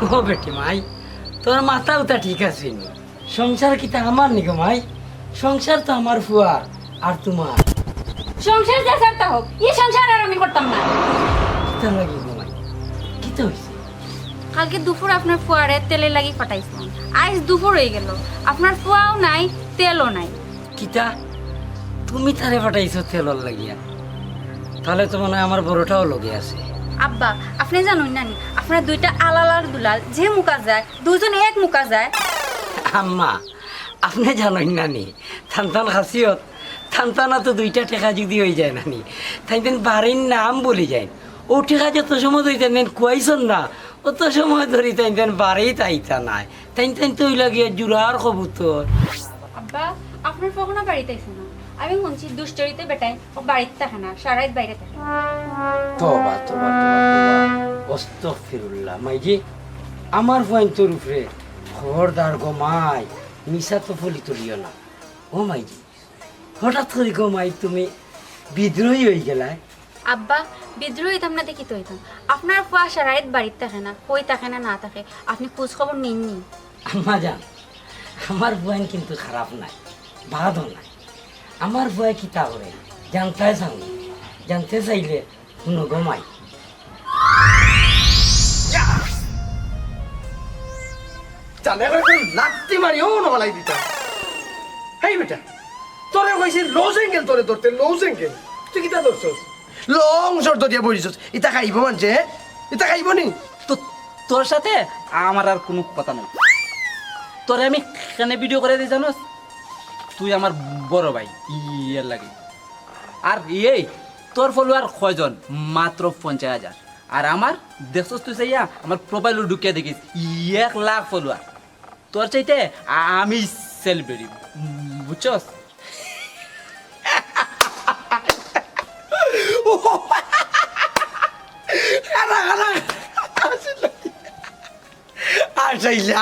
ও বেটি মাই, তোর মাথা উতা ঠিক আছে নি? সংসার কি তা আমার নিগো মাই? সংসার তো আমার ফুয়ার আর তোমার। সংসার যে সারটা হোক, এই সংসার আর আমি করতাম না। কিতা লাগি গো মাই? কিতা হইছে? কালকে দুপুর আপনার ফুয়ারে তেলে লাগি ফাটাইছিলাম, আজ দুপুর হয়ে গেল, আপনার ফুয়াও নাই তেলও নাই। কিতা তুমি তারে পাঠাইছো তেলর লাগিয়া? তাহলে তো মনে হয় আমার বড়টাও লগে আছে। আব্বা আপনি জানুন নানি, আপনার দুইটা আলালার দুলাল যে মুখা যায়, দুজন এক মুখা যায়। আম্মা আপনি জানেন নানি, থানতান খাসিয়ত থানতানা তো দুইটা টেকা যদি হয়ে যায় নানি, তাই বাড়ির নাম বলি যায়। ও টেকা যত সময় ধরিতেন কুয়াইছন না, অত সময় ধরি তাই বাড়ি তাইতা নাই, তাই তো ওই লাগিয়ে জুড়ার কবুতর। আব্বা আপনার কখনো বাড়িতে আইসে না, আমি শুনছি দুশ্চরিতে বেটাই ও বাড়িতে থাকে না, সারাইত বাইরে থাকে। তোবা তোবা তোবা আস্তাগফিরুল্লাহ। মাইজি আমার পয়েন্টর উপরে খবরদার গো মাই, মিশা তো ফলি তুলিও না। ও মাইজি হঠাৎ করে গো মাই তুমি বিদ্রোহী হয়ে গেলায়? আব্বা বিদ্রোহী হইতাম না দেখি তো হইতাম, আপনার ফুয়া সারাইত বাড়িতে থাকে না, কই থাকে না না থাকে, আপনি খোঁজ খবর নিননি। আম্মা জান, আমার বয়ান কিন্তু খারাপ নাই, বাদও নাই। আমার বয় কিতা করে জানতে চাও, জানতে চাইলে শুনো গো মাই। জানে লাত্তি মারি ও নলাই দিতা। হেই বেটা, তোরে কইছি লো সিঙ্গেল, তোরে ধরতে লো সিঙ্গেল, তুই কিতা ধরছস? লং শর্ট দিয়া বলিছস, ইতা খাইব মানছে? ইতা খাইব নি? তো তোর সাথে আমার আর কোনো কথা নাই। তোরে আমি কেন ভিডিও করে দিই জানোস? তুই আমার বড় ভাই ইয়ের লাগে। আর এই তোর ফলোয়ার কয়জন? মাত্র 50,000। আর আমার দেখছস তুই চাইয়া আমার প্রোফাইলও ঢুকিয়ে দেখিস 1 লাখ ফলোয়ার। তোর চাইতে আমি সেলিব্রিটি, বুঝছস?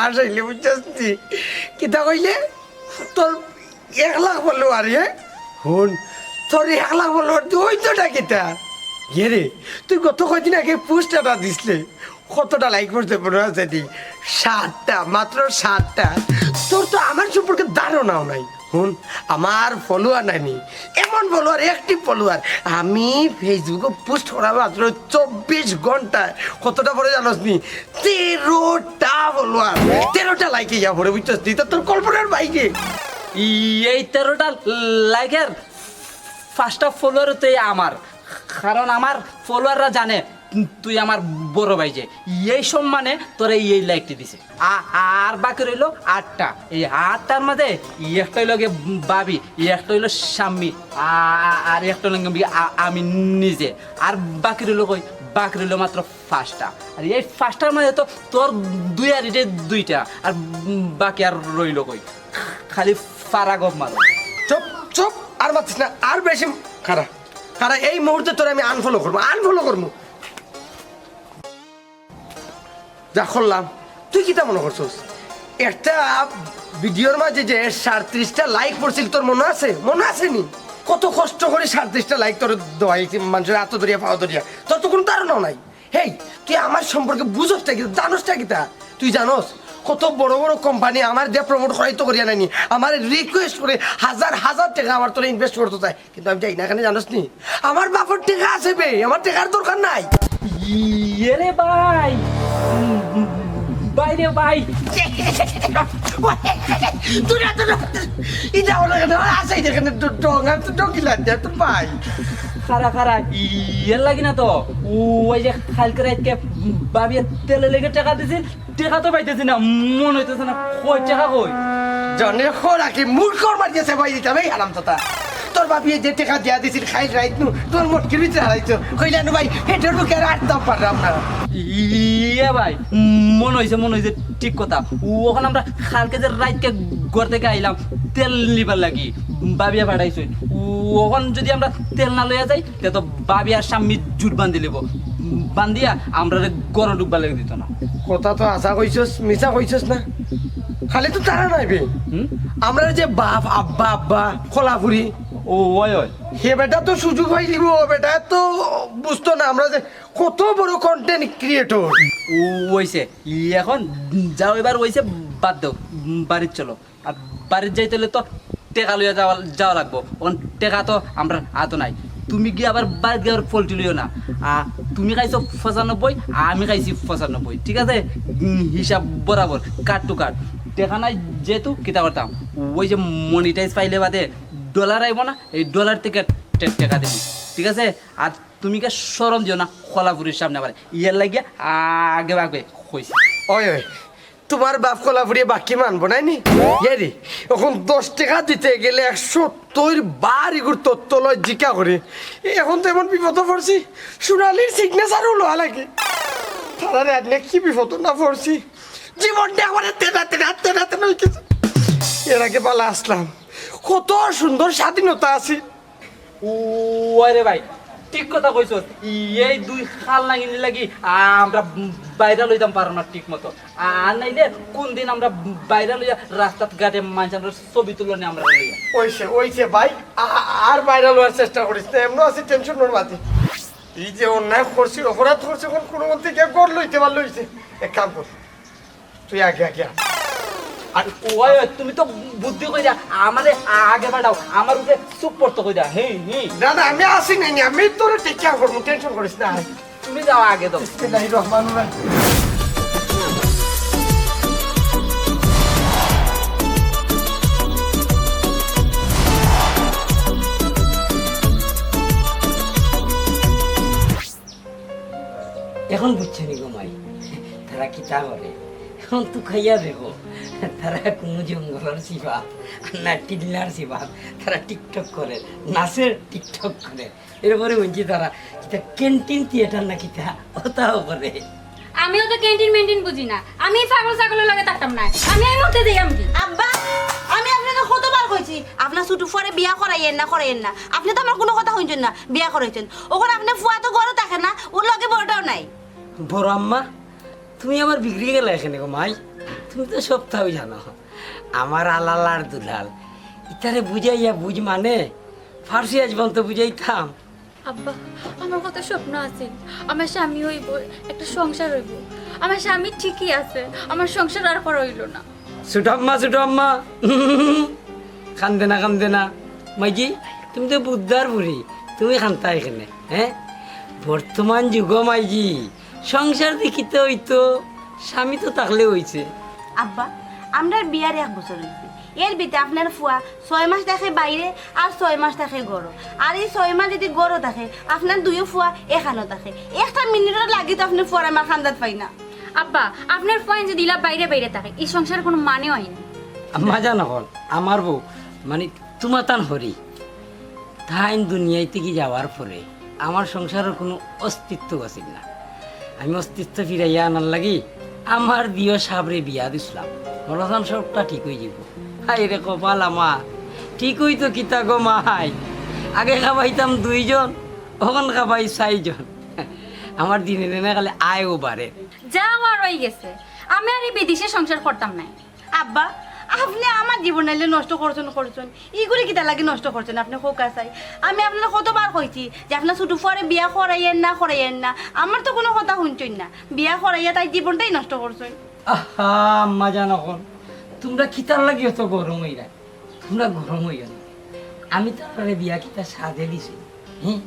আসাইলে বুঝছস নি? কিতা কইলে তোর 1 লাখ ফলোয়ার? হুন তোর 1 লাখ ফলোয়ার তুই হইতোটা কিতা? রে তুই গত কয়দিন আগে পোস্টটা দিসলে কতটা লাইক করতে মনে আছে? 7টা, মাত্র 7টা। তোর তো আমার সম্পর্কে ধারণাও নাই। হুন আমার ফলোয়ার নাইনি, এমন ফলোয়ার, অ্যাক্টিভ ফলোয়ার। আমি ফেসবুকে পোস্ট করা মাত্র 24 ঘন্টায় কতটা পরে জানোস নি? 13টা ফলোয়ার, 13টা লাইকে ইয়া পরে, বুঝছস নি? তোর কল্পনার বাইরে। এই 13টা লাইকের 5টা ফলোয়ার তুই আমার, কারণ আমার ফলোয়াররা জানে তুই আমার বড় ভাই, যে এই সম্মানে তোরা এই লাইকটি দিছে। আর বাকি রইল 8টা। এই 8টার মধ্যে একটা হইল গিয়ে বাবি, একটা হইল স্বামী, আর একটা হইল আমি নিজে। আর বাকি রইল কই? বাকি রইল মাত্র 5টা। আর এই 5টার মধ্যে তো তোর 2 আর 2টা, আর বাকি আর রইল কই? খালি ফারাগব মারো। চুপ চুপ, আর বাতিস না, আর বেশি খারা খারা। এই মুহূর্তে তোর আমি আনফলো করবো। যা করলাম, তুই কিতা মনে করছস? একটা ভিডিওর মাঝে যে 37টা লাইক পড়ছিল, তোর মনে আছে? মনে আছে নি? কত কষ্ট করে 37টা লাইক তোর দেওয়াইছি, মানুষের হাত ধরিয়া পাওয়া ধরিয়া। তোর তো কোনো ধারণাও নাই। হেই তুই আমার সম্পর্কে বুঝসটা কি, জানোসটা কিতা? তুই জানোস কত বড় বড় কোম্পানি আমার দিয়ে প্রমোট করাইতো করিয়া নাইনি, আমার রিকোয়েস্ট করে হাজার হাজার টাকা আমার তোরা ইনভেস্ট করতে চায়, কিন্তু আমি যাই না। এখানে জানোস নি আমার বাপর টাকা আছে বে, আমার টাকার দরকার নাই। রে ভাই, বাইরে ভাই, তুই এত এটা হলো আছে এখানে ডকিলা তোর ভাই। খারা ইয়ের লাগি না তো? ওই যে কালকে রাতকে বাবিয়ে তেলে লেগে টাকা দিছিল, টাকা তো পাইতেছি না, মন হইতেছে না কই টাকা কই? জনে খোরাকি মূর্খর মারিয়েছে ভাই, দিতে ভাই হারাম তোতা। তোর বাপি যে টাকা দিয়া দিছিল খাই রাইত নু, তোর মোটকির ভিতরে হারাইছো কইলা নু ভাই, হেটের বুকে আর দাম পারলাম না। ইয়ে ভাই, মন হয়েছে ঠিক কথা। ওখানে আমরা কালকে যে রাতকে ঘর থেকে আইলাম তেল নিবার লাগি, বাবিয়া পাঠাইছে। ওখান যদি আমরা তেল না লইয়া যাই, তে তো বাবি আর স্বামী জুট বান্ধি লিব, বান্ধিয়া আমরা গরম ডুববার লেগে দিত না। কথা তো আশা কইছস, মিছা কইছস না? খালি তো তারা নাইবে, আমরা যে বাপ আব্বা আব্বা খোলাপুরি ও ওই ওই হে বেটা তো সুযোগ হয়ে দিব, বেটা তো বুঝতো না আমরা যে কত বড় কন্টেন্ট ক্রিয়েটর। ওইছে এখন যাও, এবার ওইছে বাদ দাও, বাড়ির চলো। আর বাড়ির যাইতে হলে তো টেকা লইয়া যাওয়া লাগবো, ওখান টেকা তো আমরা আতো নাই। তুমি গিয়ে আবার বাড়িতে গিয়ে পোল্ট্রি লইও না। তুমি খাইছো 95, আমি খাইছি 95, ঠিক আছে? হিসাব বরাবর, কাট টু কাট। টেকা নাই যেহেতু কিতা করতাম, ওই যে মনিটাইজ পাইলে বাদে ডলার আইব না, এই ডলার থেকে টেকা দেবো, ঠিক আছে? আর তুমি কে সরম দিও না খোলাপুরির সামনে আবার, ইয়ের লাগিয়ে আগে আগে হয়েছে। ওই ওই তোমার বাপ কলাপুরি বাকি মানবো নাই নি রে? এখন 10 টাকা দিতে গেলে 170 বাড়ি ঘুর তত্ত্ব লয় জিকা করে। এখন তো এমন বিপদ পড়ছি, সোনালির সিগনেচারও লোয়া লাগে। তারা আনলে কি বিপদ না পড়ছি, জীবনটা আমার তেনা তেনা তেনা তেনা হয়ে গেছে। এর আগে পালা আসলাম, কত সুন্দর স্বাধীনতা আছে। ওরে ভাই, ঠিক কথা কইছ। এই দুই খাল নাগিনি লাগি আমরা বাইরে লইতাম পারো না ঠিক মতো। আর নাইলে কোন দিন আমরা বাইরে লইয়া রাস্তাত ঘাটে মানুষের ছবি তুলনি আমরা লইয়া। ওইছে ওইছে ভাই, আর বাইরে লওয়ার চেষ্টা করিস না, এমন আছে টেনশন নোর মাঝে। এই যে অন্যায় করছি, অপরাধ করছি, এখন কোনো মধ্যে কে গড় লইতে পারল হইছে। এক কাম কর, তুই আগে আগে আয়। আর ওই তুমি তো বুদ্ধি কইরা আমারে আগে বাড়াও, আমার উপরে চুপ পড়তো কইরা। হেই হেই, না না আমি আসি নাই, আমি তোর টেকা করবো, টেনশন করিস না। তুমি যাও আগে দাও। বিসমিল্লাহির রহমানির রহিম। এখন বুঝছো নি গোমাই তারা কি তা করে? এখন তো খাইয়া দেখো, তারা কোনো জঙ্গলের সিবা না টিল্লার সিবা, তারা টিকটক করে, নাচের টিকটক করে। এরপরে বলছি তারা কিতা ক্যান্টিন থিয়েটার না কিতা ওটাও করে। আমিও তো ক্যান্টিন মেন্টিন বুঝি না, আমি ছাগল ছাগলের লগে থাকতাম না, আমি এই মধ্যে দিই আমি। আব্বা, আমি আপনাকে কতবার কইছি আপনার ছুটু পরে বিয়া করাইয়েন না। আপনি তো আমার কোনো কথা শুনছেন না, বিয়া করাইছেন। ওখানে আপনি ফুয়া তো ঘরে থাকে না, ওর লগে বড়টাও নাই। বড় আম্মা, তুমি আমার বিগড়ি গেলে এখানে গো মাই। তুমি তো সপ্তাহই জানো আমার আলালার দুলাল, ইতারে বুঝাইয়া বুঝ মানে ফার্সি আজ পর্যন্ত বুঝাইতাম। আব্বা, আমার কত স্বপ্ন আছে, আমার স্বামী হইব, একটা সংসার হইব। আমার স্বামী ঠিকই আছে, আমার সংসার আর করা হইল না। ছোটো আম্মা কান্দে না মাইজি, তুমি তো বুদ্ধার বুড়ি, তুমি খান্তা এখানে। হ্যাঁ, বর্তমান যুগ মাইজি সংসার দেখিতে হইতো, স্বামী তো থাকলে হইছে। আব্বা, আমরা বিয়ার 1 বছর হয়েছে। এর ভিতরে আপনার ফুয়া 6 মাস থাকে বাইরে আর 6 মাস থাকে গরো। আর এই 6 মাস যদি গরো থাকে, আপনার 2 ফুয়া এখানেও থাকে। একটা মিনিটও লাগি তো আপনার ফুয়ার আমার খান্দাত পাই না। আব্বা, আপনার ফয়েন যে দিলা বাইরে বাইরে থাকে, এই সংসার কোনো মানে হয় না। আম্মা জানো হল আমার বউ মানে তোমার তান হরি তাইন দুনিয়ায় থেকে যাওয়ার পরে আমার সংসারের কোনো অস্তিত্ব আছিল না। আমি অস্তিত্ব ফিরাইয়া আনার লাগি আমার দিও সাবরে বিয়া দিছিলাম, মলাসান সবটা ঠিক হয়ে যাব। হাই রে কপাল আমার, ঠিক হইতো কিতা গো মাই। আগে খাবাইতাম 2 জন, এখন খাবাই 4 জন। আমার দিনে দিনে খালি আয়ও বাড়ে। যা আর হয়ে গেছে, আমি আর এই বিদেশে সংসার করতাম না। আব্বা, আপনি আমার জীবন নাইলে নষ্ট করছেন এইগুলি কিতা লাগে নষ্ট করছেন আপনি খোকা চাই। আমি আপনার কতবার কইছি যে আপনার ছোট পরে বিয়া করাইয়েন না। আমার তো কোনো কথা শুনছেন না, বিয়া করাইয়া তাই জীবনটাই নষ্ট করছেন। আহা আম্মা জানো এখন তোমরা কিতার লাগি অত গরম হইরা, তোমরা গরম হইয়া না। আমি তার বিয়া কিতা সাজে দিছি, হ্যাঁ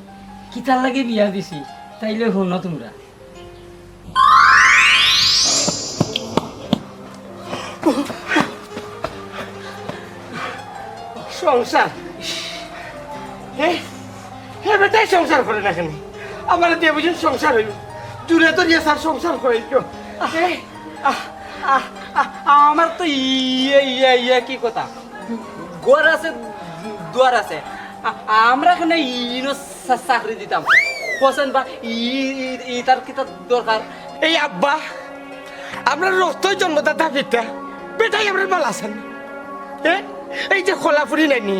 কিতার লাগে বিয়া দিছি তাইলে শুনো তোমরা। সংসার হ্যাঁ হ্যাঁ বেটাই সংসার করে না কেন? আমার দিয়ে বুঝুন সংসার হইল, দূরে তো নিয়ে স্যার সংসার করে আমার তো ইয়ে কি কথা, ঘর আছে দুয়ার আছে, আমরা এখানে ইনো চাকরি দিতাম পছন্দ বা তার কি তার দরকার? এই আব্বা, আমরা রক্তই জন্মদাতা পিতা, বেটাই আমরা মাল আছেন। এই যে খোলাপুরি নাইনি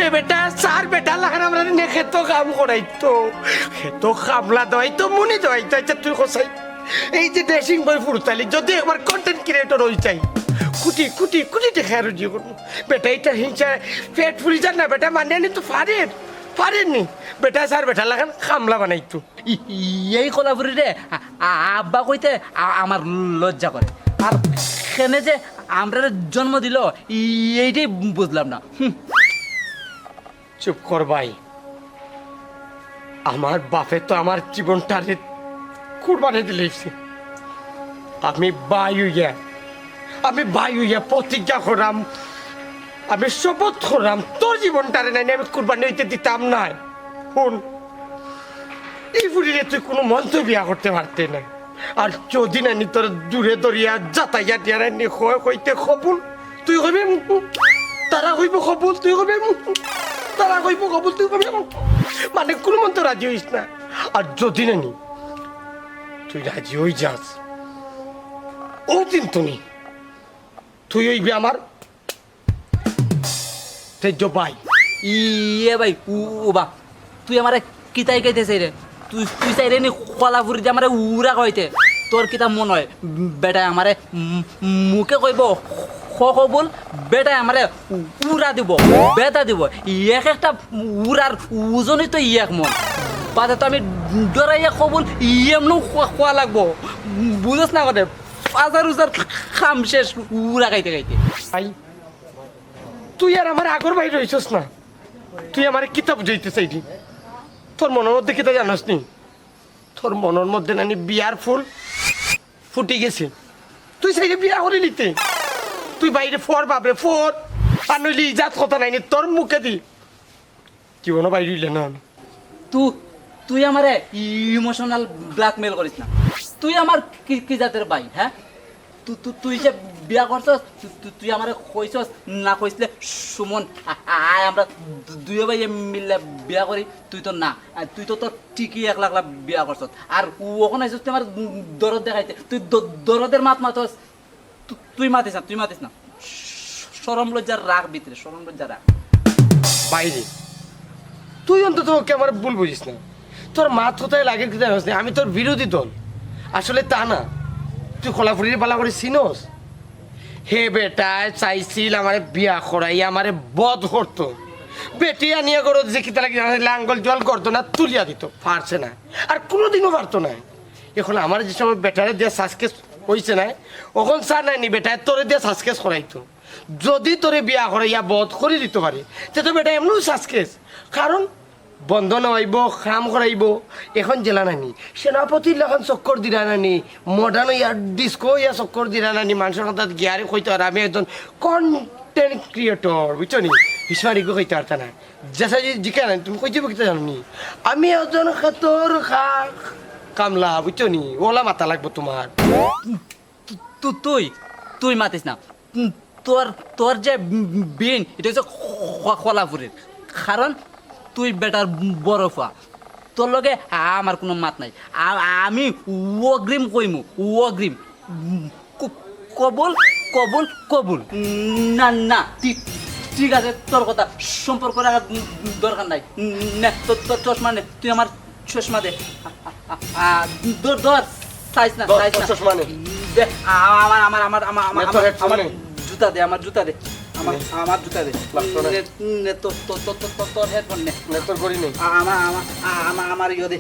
এ বেটা 4 বেটা লাগান আমরা নে খেতো কাম করাইতো, খেতো কামলা দেওয়াইতো, মুনি দেওয়াইতো। আচ্ছা তুই কোথায় এই যে ড্রেসিং বই ফুরতালি, যদি একবার কন্টেন্ট ক্রিয়েটর হয়ে যাই, কুটি কুটি কুটি দেখা রুজি করবো। বেটা এটা হিংসা পেট ফুরি যান না, বেটা মানিয়ে নি তো ফারের পারেননি বেটা স্যার বেটা লাগান কামলা বানাইতো এই কোলাপুরি রে আব্বা কইতে আমার লজ্জা করে আর সেনে যে আমরা জন্ম দিল এইটাই বুঝলাম না চুপ কর ভাই আমার বাপে তো আমার জীবনটারে কুরবানি দিলেছি আমি ভাই হইয়া প্রতিজ্ঞা করাম আমি শপথ করলাম তোর জীবনটারে নাই আমি কুরবানি হইতে দিতাম না শুন এই বুড়িরে তুই কোনো মন্ত্র বিয়া করতে পারতে না আর যদি নানি তোর দূরে দরিয়া যাতায়াত ইয়ারানি কইতে খবুল তুই কইবে তারা কইব খবুল তুই কইবে তারা কইব খবুল তুই কইবে মানে কোনো মন্ত্র রাজি হইস না আর যদি নানি তুই রাজি হই যাস ও দিন তুমি তুই হইবি আমার তেজ ভাই ইয়ে ভাই ও বা তুই আমারে কিতাই কইতে চাই রে তুই চাই রে নি কোলাপুরি যে আমারে উড়া কইতে তোর কিতা মন হয় বেটায় আমারে মুখে কইব কবুল বেটায় আমারে উড়া দিব বেটা দিব এক একটা উড়ার ওজনই তো এক মন বাদে তো আমি ডরাইয়া কবুল এমনও খোয়া লাগবো বুঝস না করে হাজার উজার খাম শেষ উড়া খাইতে খাইতে ভাই তুই আর আমার আগর ভাই রইছস না তুই আমার কিতাব বুঝাইতে চাইলি তোর মনের মধ্যে কিতা জানাস নি তোর মনের মধ্যে নানি বিয়ার ফুল ফুটে গেছে তুই সেইটা বিয়া করে নিতে তুই বাইরে ফর বাপরে ফর আর নইলে ইজাত কথা নাই নি তোর মুখে দি জীবনও বাইরে হইলে না আমি তুই আমারে ইমোশনাল ব্ল্যাকমেল করিস না তুই আমার কি জাতের ভাই হ্যাঁ তুই যে বিয়া করছস তুই আমারে কইছস না কইসলে সুমন আয় আমরা দুই ভাই মিললে বিয়া করি তুই তো না তুই তো তোর ঠিকই 1 লাখ লাখ বিয়া করছস আর ওখানে আইছস তুই আমার দরদ দেখাইতে তুই দরদের মাতস তুই মাতিস না শরম লজ্জার রাখ ভিতরে শরম লজ্জা রাখ বাইরে তুই অন্তত ওকে আমার ভুল বুঝিস না তোর মাত কোথায় লাগে কি জানিস না আমি তোর বিরোধী দল আসলে তা না তুই কোলাপুরির পালা করে চিনোস হে বেটায় চাইছিল আমারে বিয়া করাই আমারে বধ করতো বেটি আনিয়া করো যে কি তারা লাঙ্গল জল করতো না তুলিয়া দিত পারছে না আর কোনোদিনও পারতো না এখন আমার যে সময় বেটারে দিয়ে শ্বাসকেস হয়েছে না ওখন চা নাইনি বেটায় তোরে দিয়ে শ্বাসকেস করাইতো যদি তোরে বিয়া করাইয়া বধ করে দিতে পারে তে তো বেটা এমনিও শ্বাসকেস কারণ বন্ধন হইব খাম করাইব এখন জেলা নানি সেনাপতির এখন চক্কর দিলা নানি মডার্ন ইয়া ডিস্কো ইয়া চক্কর দিলা নানি মানুষের কথা গিয়ারে কইতে আর আমি একজন কন্টেন্ট ক্রিয়েটর বুঝছো নি হিসমারিকে কইতে পারতা না যেসা জিকে না তুমি কইতে বলতে জানো নি আমি একজন খাতর কামলা বুঝছো নি ওলা মাথা লাগবো তোমার তুই মাতিস না তোর যে বিন এটা হচ্ছে কোলাপুরের কারণ তুই বেটার বড় ফুয়া তোর লগে আমার কোনো মাত নাই আমি অগ্রিম কইমু অগ্রিম কবুল না ঠিক আছে তোর কথা সম্পর্ক রাখার দরকার নাই না তোর চশমা নে তুই আমার চশমা দে সাইজ না চশমা নে আমার জুতা দে আমার জুতা দে আমার জুতা দে তোর হেডফোন নে তোর করি নেই আমার ইয়ে দে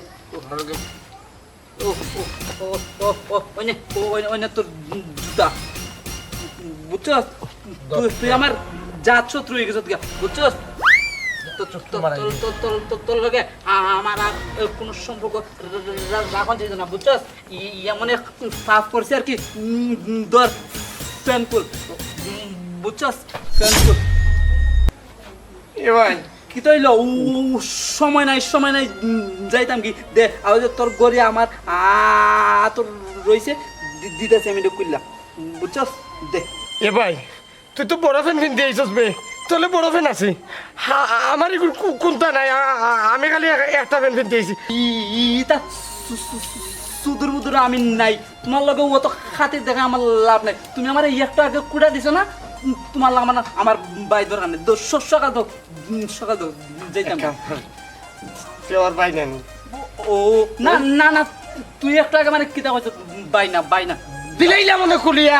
ওই তোর জুতা বুঝছস তুই আমার জাত শত্রু হয়ে গেছ বুঝছস তোর লগে আমার আর কোনো সম্পর্ক রাখন চাইছে না বুঝছস এমন সাফ করছে আর কি দর ফ্যানকুল বুঝছস ফ্যানকুল এ ভাই কি তৈল সময় নাই যাইতাম কি দে আর তোর গড়ি আমার তোর রয়েছে দিতেছে আমি করলাম বুঝছস দে এ ভাই তুই তো বড় ফ্যান কিনতে আইসস বে তোলে বড় ফ্যান আছে আমার এগুলো কোনটা নাই আমি খালি একটা ফ্যান কিনতে আইছি ইটা সুদূর বুদুর আমি নাই তোমার লগে ও তো খাতির দেখা আমার লাভ নাই তুমি আমার একটা আগে কুড়া দিছো না তোমার লাগ মানে আমার বাই দরকার নেই সকাল তো যাইতাম আর ভাই নেন ও না তুই একটা আগে মানে কিতা কইছ বাই না দিলেই না মনে কুলিয়া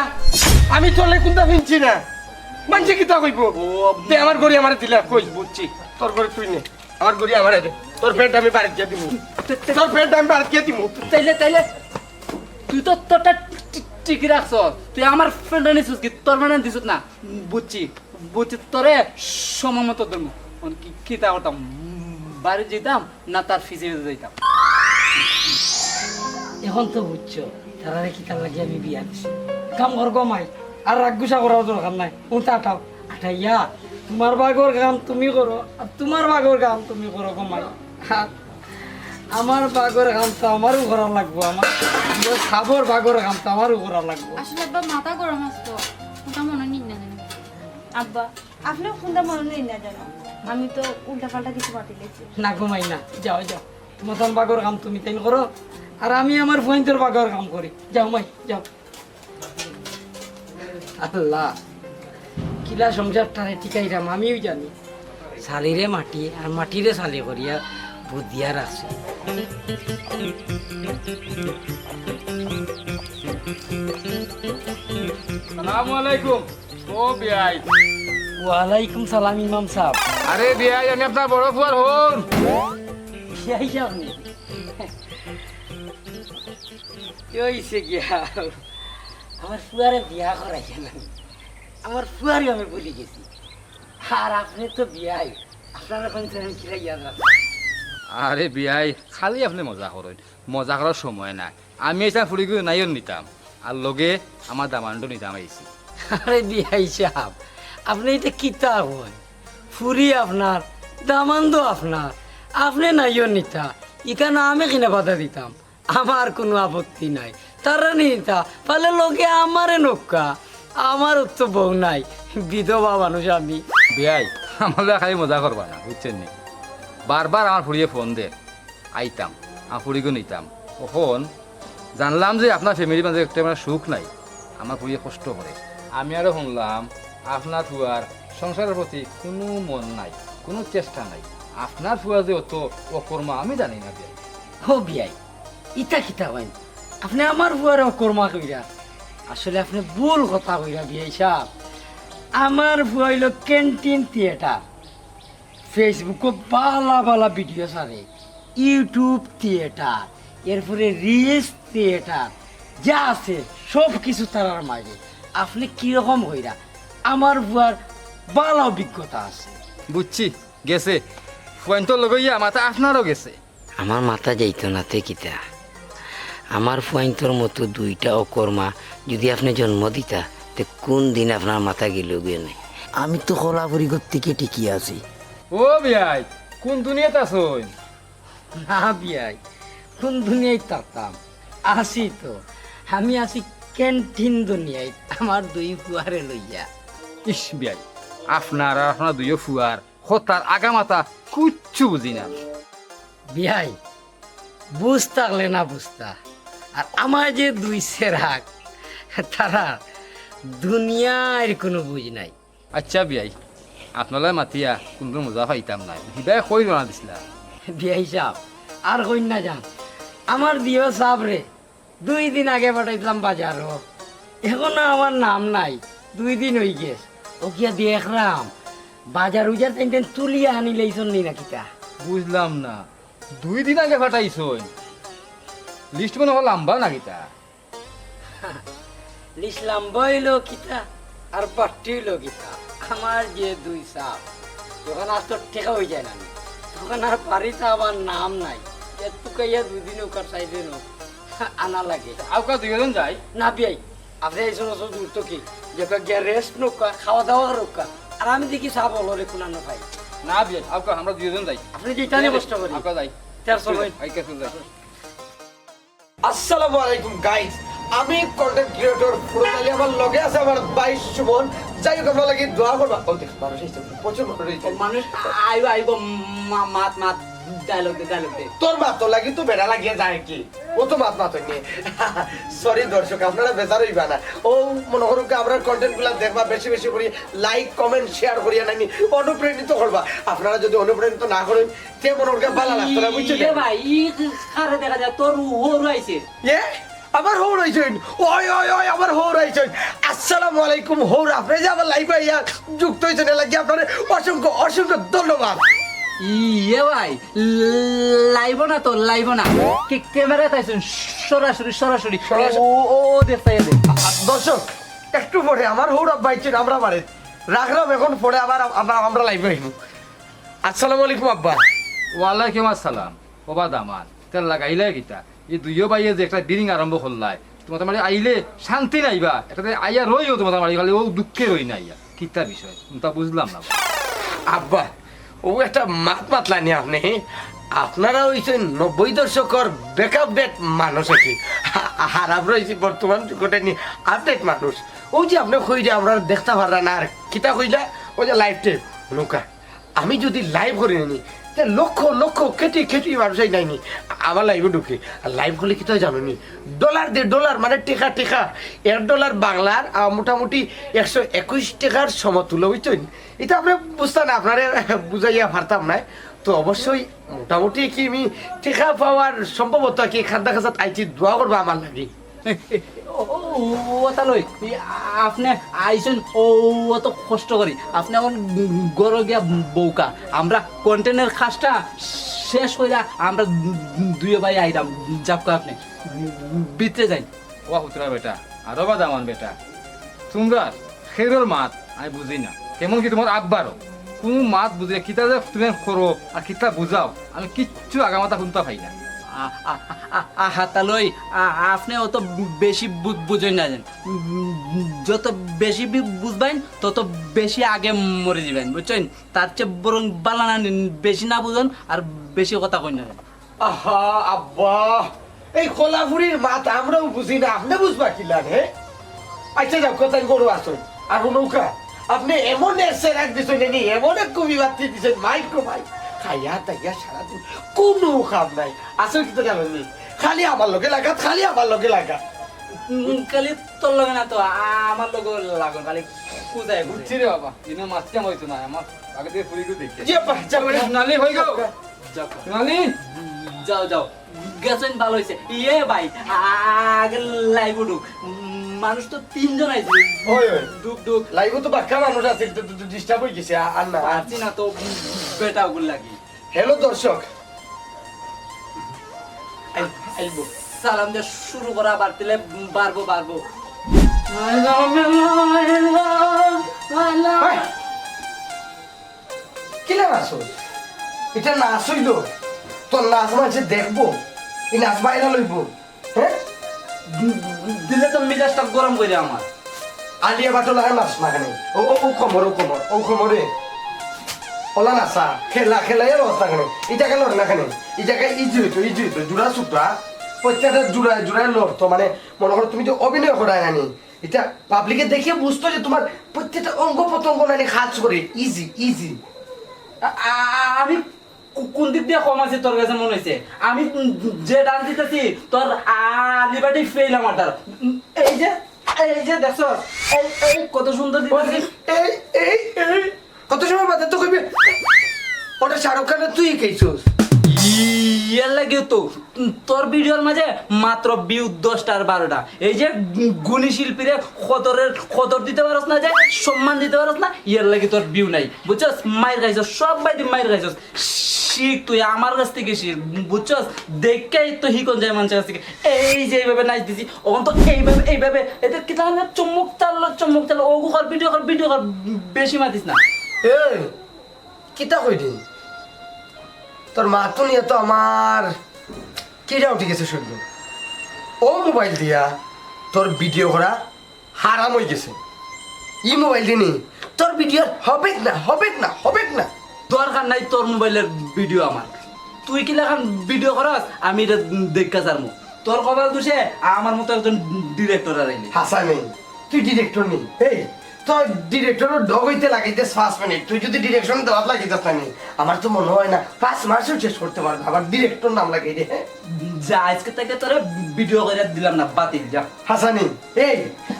আমি তোলে কোনটা কিনছি না মানছে কিতা কইব তে আমার গড়ি আমার দিলা কই বুঝছি তোর গড়ি তুই নে আমার গড়ি আমার দে তোর প্যান্ট আমি বাড়ি দিয়ে দিব তোর প্যান্ট আমি বাড়ি দিয়ে দিব তাইলে তুই তো তোরটা ঠিকই রাখছ, তুই আমার ফ্রেন্ড নিছিস কি তোর মানে দিছিস না? বুঝছি তোরে সময় মতো ধরবো। কি তা করতাম, বাড়ি যেতাম না তার ফিসে যেতাম? এখন তো বুঝছো তারা কি তার লাগে আমি বিয়া দিছি। কাম কর গমাই, আর রাগ গুসা করার দরকার নাই। উঠা আটাও আটাইয়া তোমার বাগর কাম তুমি করো, আর তোমার বাগর কাম তুমি করো গমাই। আর আমার বাগর কাম তো আমারও করা লাগবো, আমার খাবর বাগর কাম তো আমারও করা লাগবো। আসলে আব্বা মাথা গরম আসতো, ওটা মনে নিন না জানি। আব্বা আপনি ফোনটা মনে নেই না জানো, আমি তো উল্টা পাল্টা কিছু মাতি লেছি। না ঘুমাই না, যাও যাও তোমার তখন বাগর কাম তুমি তাই করো, আর আমি আমার ফোনটোর বাগর কাম করি। যাও মাই যাও। আল্লাহ কিলা সংসারটারে টিকাইরাম আমিও জানি। শালিরে মাটি আর মাটিরে শালি করিয়া বুদ্ধিয়া রাখছে। আসসালামু আলাইকুম। ও বিয়াই। ওয়ালাইকুম সালাম ইমাম সাহেব। আরে বিয়াই, আমি আপনার বড় ফুয়ার হন। এই যে আপনি কি হয়েছে গিয়া? আমার ফুয়ারে বিয়া করাইছে না, আমার ফুয়ারই আমি বলি গেছি। আর আপনি তো বিয়াই, আপনারা কোন কিরা ইয়াদ রাখেন? আরে বিয়াই, খালি আপনি মজা করেন, মজা করার সময় নাই। আমি এসে ফুরিগুলো নাইও নিতাম, আর লগে আমার দামান্ড নিতাম আইছি। আরে বিয়াই সাহেব, আপনি এটা কিতা হন? ফুরি আপনার, দামান্দ আপনার, আপনি নাইও নিতা, ইখানে আমি কিনা বাধা দিতাম, আমার কোনো আপত্তি নাই। তারা নিতা পালে লোকে আমারে নক্কা, আমার তো বউ নাই, বিধবা মানুষ আমি। বিয়াই, আমাদের খালি মজা করবা না, বুঝছেন নি? বারবার আমার ফুরিয়ে ফোন দে, আইতাম, আমার ফুরিগো নিতাম। ওখন জানলাম যে আপনার ফ্যামিলির মাঝে একটা মানে সুখ নাই, আমার ফুরিয়ে কষ্ট করে। আমি আরও শুনলাম আপনার ফুয়ার সংসারের প্রতি কোনো মন নাই, কোনো চেষ্টা নাই। আপনার ফুয়া যে অত অকর্মা আমি জানি না বিয়াই। ও বিয়াই, ইটা কিতা হইন? আপনি আমার বুয়ারে কর্মা কইরা, আসলে আপনি ভুল কথা কইরা বিয়াই সাহেব। আমার বুয়া হইল ক্যান্টিন থিয়েটার, ফেসবুকে বালা বালা ভিডিও ছাড়ে, ইউটিউব থিয়েটার, এরপরে রিলস থিয়েটার, যা আছে সব কিছু তারার মাঝে। আপনি কিরকম হইরা? আমার বুয়ার বালা অভিজ্ঞতা আছে। বুঝছি, গেছে ফুয়াইন্তর লগইয়া মাথা আপনারও গেছে। আমার মাথা যাইতো না তে কিতা, আমার ফুয়াইন্তর মতো দুইটা অকর্মা যদি আপনি জন্ম দিতা, তে কোন দিন আপনার মাথা গেল গিয়ে নাই। আমি তো কলাপুরি থেকে টিকি আছি। ও বিয়াই, কোন দুনিয়াতে আছোন? না বিয়াই, কোন দুনিয়ায় থাকতাম? আছি তো, আমি আছি ক্যান্টিন দুনিয়ায়, আমার দুই ফুয়ারে লইয়া। ইস বিয়াই, আপনার আর আপনার দুইও ফুয়ার হতার আগামাতা কুচ্ছু বুঝি না। বিয়াই বুঝ থাকলে না বুঝতা, আর আমার যে দুই সেরাক, তারা দুনিয়ার কোনো বুঝ নাই। আচ্ছা বিয়াই, আপনারা মাতিয়া কোনো মজা পাইতাম না, হিবাই কই রওনা দিছিলা? বিয়াই সাহেব আর কন্যা যান, আমার বিয়ে সাহেব রে 2 দিন আগে পাঠাইছিলাম বাজার, এখনো আমার নাম নাই, 2 দিন হয়ে গেছে। ও কিয়া দেখলাম বাজার উজার তেন তুলিয়া আনি লইছন নি নাকি তা? বুঝলাম না, 2 দিন আগে ফাটাইছই, লিস্ট মনে হয় লম্বা নাকি তা? লিসলাম বইল কিতা আর বাট্টি হইল কিতা, আমার যে দুই সাপ যখন আর তোর টেকা হয়ে যায় না, তখন আর বাড়িতে আমার নাম নাই। এতুকাইয়া 2 দিন ওকার সাইডে আনা লাগে। আউকা দুইজন যাই না বিয়াই, আপনি এই সমস্ত দূর তো কি যে গিয়া রেস্ট নোকা, খাওয়া দাওয়া রোকা, আর আমি দেখি সাপ হলো রে কোনানো ভাই। না বিয়াই, আউকা আমরা দুইজন যাই। আপনি যেটা নিয়ে কষ্ট করি আউকা যাই, তার সময়। আইকা চল যাই। আসসালামু আলাইকুম গাইস, আমি কন্টেন্ট ক্রিয়েটর ফুরতালি, আমার লগে আছে আমার 22 সুমন। যাই হোক আপনার লাগি দোয়া করবা। ও দেখ মানুষ এসে প্রচুর মানুষ এসে। মানুষ আইব আইব, মাত ডায়লগ দে। তোর মাত তো লাগি তো বেড়া লাগিয়ে যায় কি, ও তো মাত নিয়ে। সরি দর্শক, আপনারা বেজার হইবা না। ও মনে করুক আমরা কন্টেন্ট গুলা দেখবা, বেশি বেশি করে লাইক কমেন্ট শেয়ার করিয়া নাইনি অনুপ্রাণিত করবা। আপনারা যদি অনুপ্রাণিত না করেন তে মনে করুক ভালো লাগতো না, বুঝছেন? ভাই ই কারে দেখা যায় তোর ওর আইছে। এ আবার হৌর হইছেন, ওই ওই ওই আবার হৌর হইছেন। আসসালামু আলাইকুম হৌর, আপনি যে আবার লাইভ আইয়া যুক্ত হইছেন, এর লাগি আপনার অসংখ্য অসংখ্য ধন্যবাদ। ইয়ে ভাই লাইব না তো লাইব না ক্যামেরা তাইছেন সরাসরি সরাসরি ও ও ও দেখতে দর্শক একটু পরে আমার হুর আব্বা ইচ্ছে আমরা মারে রাখলাম এখন পরে আবার আমরা লাইভে আইব। আসসালামু আলাইকুম আব্বা। ওয়ালাইকুম আসসালাম ওবা দামান তেল লাগাইলে কিতা এই দুইও বাইয়ে যে একটা বিরিং আরম্ভ করলাই তোমার মানে আইলে শান্তি নাইবা একটা আইয়া রইও তোমার মানে খালি ও দুঃখে রই না ইয়া কিতা বিষয় তা বুঝলাম না আব্বা ও একটা মাত মাতলানি আপনি আপনারা হইছেন 90 দশকের বেকআপ ডেট মানুষ কি হারাপ রয়েছে বর্তমান যুগটা নিয়ে আপডেট মানুষ ওই যে আপনি কই যে আমরা দেখতে পাররা না আর কিতা কইলা ওই যে লাইভ টেপ নৌকা আমি যদি লাইভ করে নি লক্ষ লক্ষ কেটে কেটে মানুষই নাইনি আমার লাইভে ঢুকে আর লাইভ করলে কি তো জানো নি ডলার দিয়ে ডলার মানে টেকা টেকা $1 বাংলার মোটামুটি 121 টাকার সমতুল্য বুঝছেন এটা আপনি বুঝতেন আপনারা বুঝাইয়া পারতাম না তো অবশ্যই মোটামুটি কি আমি টেকা পাওয়ার সম্ভবত কি খাদ্য খাসাত আইছি দোয়া করবো আমার লাগে ও তালই আপনি আইছেন ও অত কষ্ট করি আপনি এখন গরো গিয়া বউকা আমরা কন্টেনের খাসটা শেষ কইরা আমরা দুই ভাই আইরাম যাবকা আপনি ভিতরে যাই ওয়া হুতরা বেটা আর ওবা দামান বেটা তোমরা খেরোর মাত আমি বুঝি না কেমন কি তোমার আব্বারও কোনো মাত বুঝি না কিতা যে তুমি করো আর কিতা বুঝাও আমি কিচ্ছু আগামাতা শুনতে পাই না হাতালই আপনি অত বেশি বুঝেন না যেন যত বেশি বুঝবেন তত বেশি আগে মরে যাবেন বুঝছেন তার চেয়ে বরং বালানা বেশি না বুঝুন আর বেশি কথা কই না আহা আব্বা এই কোলাপুরির মাত আমরাও বুঝি না আপনি বুঝবা কি লাগে আচ্ছা যাও কোথায় গরু আসুন আর নৌকা আপনি এমন এসের এক দিছেন নি এমন এক কবি বাতি দিছেন মাইক্রো মাই খাইয়া তাইয়া সারাদিন কোনো কাম নাই আসল কি তো জানেন নি খালি আমার লগে লাগা খালি আমার লগে লাগা খালি তোর লগে না তো আমার লগে লাগুন খালি খুঁজায় বুঝছি রে বাবা ইনো মাছটা হইতো না আমার আগে থেকে পুরি করে দেখে জি আব্বা যাও রে নালি হই গো যাও নালি যাও যাও গেছেন ভালো হয়েছে ইয়ে ভাই আগে লাইভ উঠুক মানুষ তো 3 জন আইছে ওই ওই ডুক ডুক লাইগো তো বাক্কা মানুষ আছে তো ডিস্টার্ব হই গেছে আর না পারছি না তো বেটা গুল লাগি হ্যালো দর্শক আইবো সালাম দিয়ে শুরু করা বাড়তিলে বাড়বো বাড়বো কি না নাচো এটা নাচ হইল তোর নাচ মাঝে দেখবো এই নাচ বাইরে লইব হ্যাঁ দিলে তো মেজাজটা গরম করে আমার আলিয়া বাটো লাগা নাচ না কেন ও ও ও খমর ও খমরে ওলা নাচা খেলা খেলাই অবস্থা কেন এটা কেন না কেন এই জায়গায় ইজি হইতো জুড়া সুটা প্রত্যেকটা জুড়ায় লড়তো মানে মনে করো তুমি তো অভিনয় করায় নানি এটা পাবলিকে দেখে বুঝতো যে তোমার প্রত্যেকটা অঙ্গ প্রত্যঙ্গ নানি কাজ করে ইজি আমি কোন দিক দিয়ে কম আছে তোর কাছে মনে হয়েছে আমি যে ডান্স দিতেছি তোর লিবার্টি ফেল আমার দ্বারা এই যে দেখছো এই কত সুন্দর দিতেছি এই কত সময় বাদে তো কইবে ওটা শাহরুখ খানের তুই কেছিস ইয়ার লাগে তো তোর ভিডিওর মাঝে মাত্র ভিউ 10টা আর 12টা এই যে গুণী শিল্পীরে খতর দিতে পারস না যে সম্মান দিতে পারস না ইয়ার লাগে তোর ভিউ নাই বুঝছস মাইর খাইছস সব বাইদি মাইর খাইছস শিখ তুই আমার কাছ থেকে শিখ বুঝছস দেখেই তো হিকন যায় মানুষের কাছ থেকে এই যে এইভাবে নাচ দিছি ওখান তো এইভাবে এদের কি তাহলে চমক চাললো ওগু কর ভিডিও কর বেশি মাতিস না এই কিতা কই দি তোর মা তো নিয়ে তো আমার কিরা উঠে গেছে শুনল ও মোবাইল দিয়া তোর ভিডিও করা হারাম হয়ে গেছে ই মোবাইল দিনি তোর ভিডিও হবে না দরকার নাই তোর মোবাইলের ভিডিও আমার তুই কি লেখান ভিডিও করস আমি এটা দেখা যাবো তোর কপাল দোষে আমার মতো একজন ডিরেক্টর আর আইলি হাসা নেই তুই ডিরেক্টর নেই এই তোর ডিরেক্টর ডগ হইতে লাগাইতেস 5 মিনিট তুই যদি ডিরেকশন দেওয়ার লাগাইতেস না নি আমার তো মনে হয় না 5 মাসেও শেষ করতে পারবে আবার ডিরেক্টর নাম লাগাই দে যা আজকে থেকে তোরে ভিডিও করে দিলাম না বাতিল যা হাসানি এই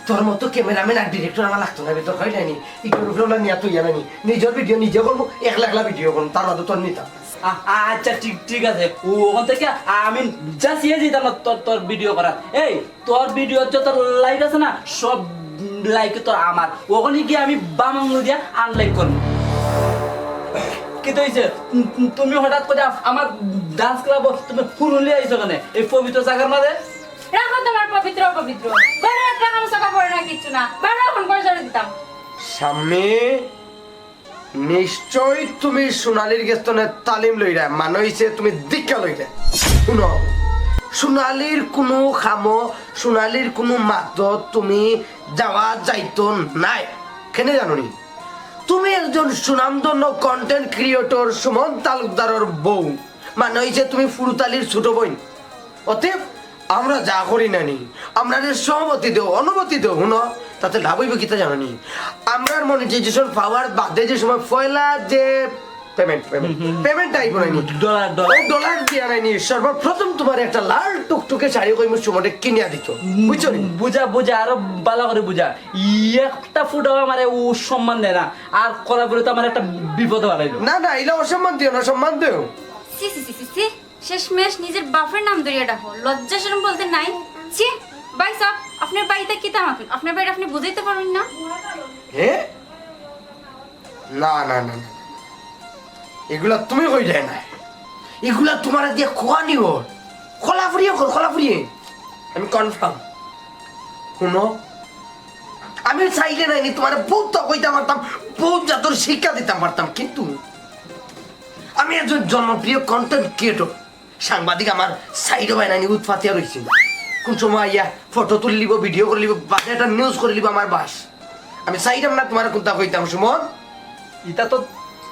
তোর মতো ক্যামেরাম্যান আর ডিরেক্টর আমার লাগতো না তোর হয় নাই ইকোনোফ্লোলা নিয়ে তুই জানানি নিজের ভিডিও নিজে করবো 1 লাখ ভিডিও করবো তার মধ্যে তোর নিতাম আচ্ছা ঠিক আছে ওখান থেকে আমি যা সিয়ে যেতাম না তোর ভিডিও করা এই তোর ভিডিও যত লাইক আছে না সব লাইক তোর আমার ওখানে গিয়ে আমি বাম আঙুল দিয়ে আনলাইক করবো কি তো হইছে? তুমি হঠাৎ করে আমার ডান্স ক্লাব তুমি ফুরুলি আইছো কেন এই পবিত্র জায়গার মাঝে? রাখো তোমার পবিত্র অপবিত্র ঘরে একটা কাম সাকা পড়ে না কিচ্ছু না বারো ফোন করে জড়ে দিতাম। স্বামী নিশ্চয় তুমি সোনালীর গেস্তনে তালিম লইরা মানে হইছে তুমি দীক্ষা লইরা। শুনো, সোনালীর কোনো খামো সোনালীর কোনো মাত তুমি যাওয়া যাইতো নাই। কেন জানোনি? তুমি একজন সুনামধন্য কন্টেন্ট ক্রিয়েটর সুমন তালুকদারের বউ, মানে হইছে তুমি ফুরুতালির ছোট বোন। অতএব আমরা যা করি নানি আমরা সহমতি দেও অনুমতি দেও, শুনো তাতে লাভ হইব কিতা জানি। আমরার মনিটাইজেশন পাওয়ার বাদে যে সময় পয়লা যে পেমেন্ট আইব নাইনি ডলার দিয়া নাইনি সর্বপ্রথম তোমার একটা লাল টুকটুকে শাড়ি কই মুছ মোটে কিনিয়া দিত, বুঝছো নি? বুঝা আরো ভালো করে বুঝা। একটা ফুটাও আমার ও সম্মান দেয় না, আর করার পরে তো আমার একটা বিপদ বাড়াইলো। না না এলা অসম্মান দিও না, সম্মান দিও। সি সি সি সি সি শেষমেশ নিজের বাপের নাম ধরিয়া ডাকো, লজ্জা শরম বলতে নাই। ছি ভাই সাহ, আপনার বাড়িতে কি তামাকেন? আপনার বাড়ি আপনি বুঝাইতে পারবেন না? হে না না না না, এগুলা তুমি কই যায় না, এগুলা তোমার দিয়ে খোয়া নিব। খোলা ফুরিয়ে খোলা ফুরিয়ে আমি কনফার্ম। শুনো, আমি চাইলে নাইনি তোমার বহুত তো কইতে পারতাম, বহুত জাতর শিক্ষা দিতে পারতাম, কিন্তু আমি একজন জনপ্রিয় কন্টেন্ট ক্রিয়েটর সাংবাদিক, আমার সাইডও বাই নাইনি উৎপাতিয়া রয়েছে। কোন সময় ইয়া ফটো তুলে লিব, ভিডিও করে লিব, বাসে একটা নিউজ করে লিব আমার বাস। আমি চাইলাম না তোমার কোনটা কইতাম সুমন। এটা তো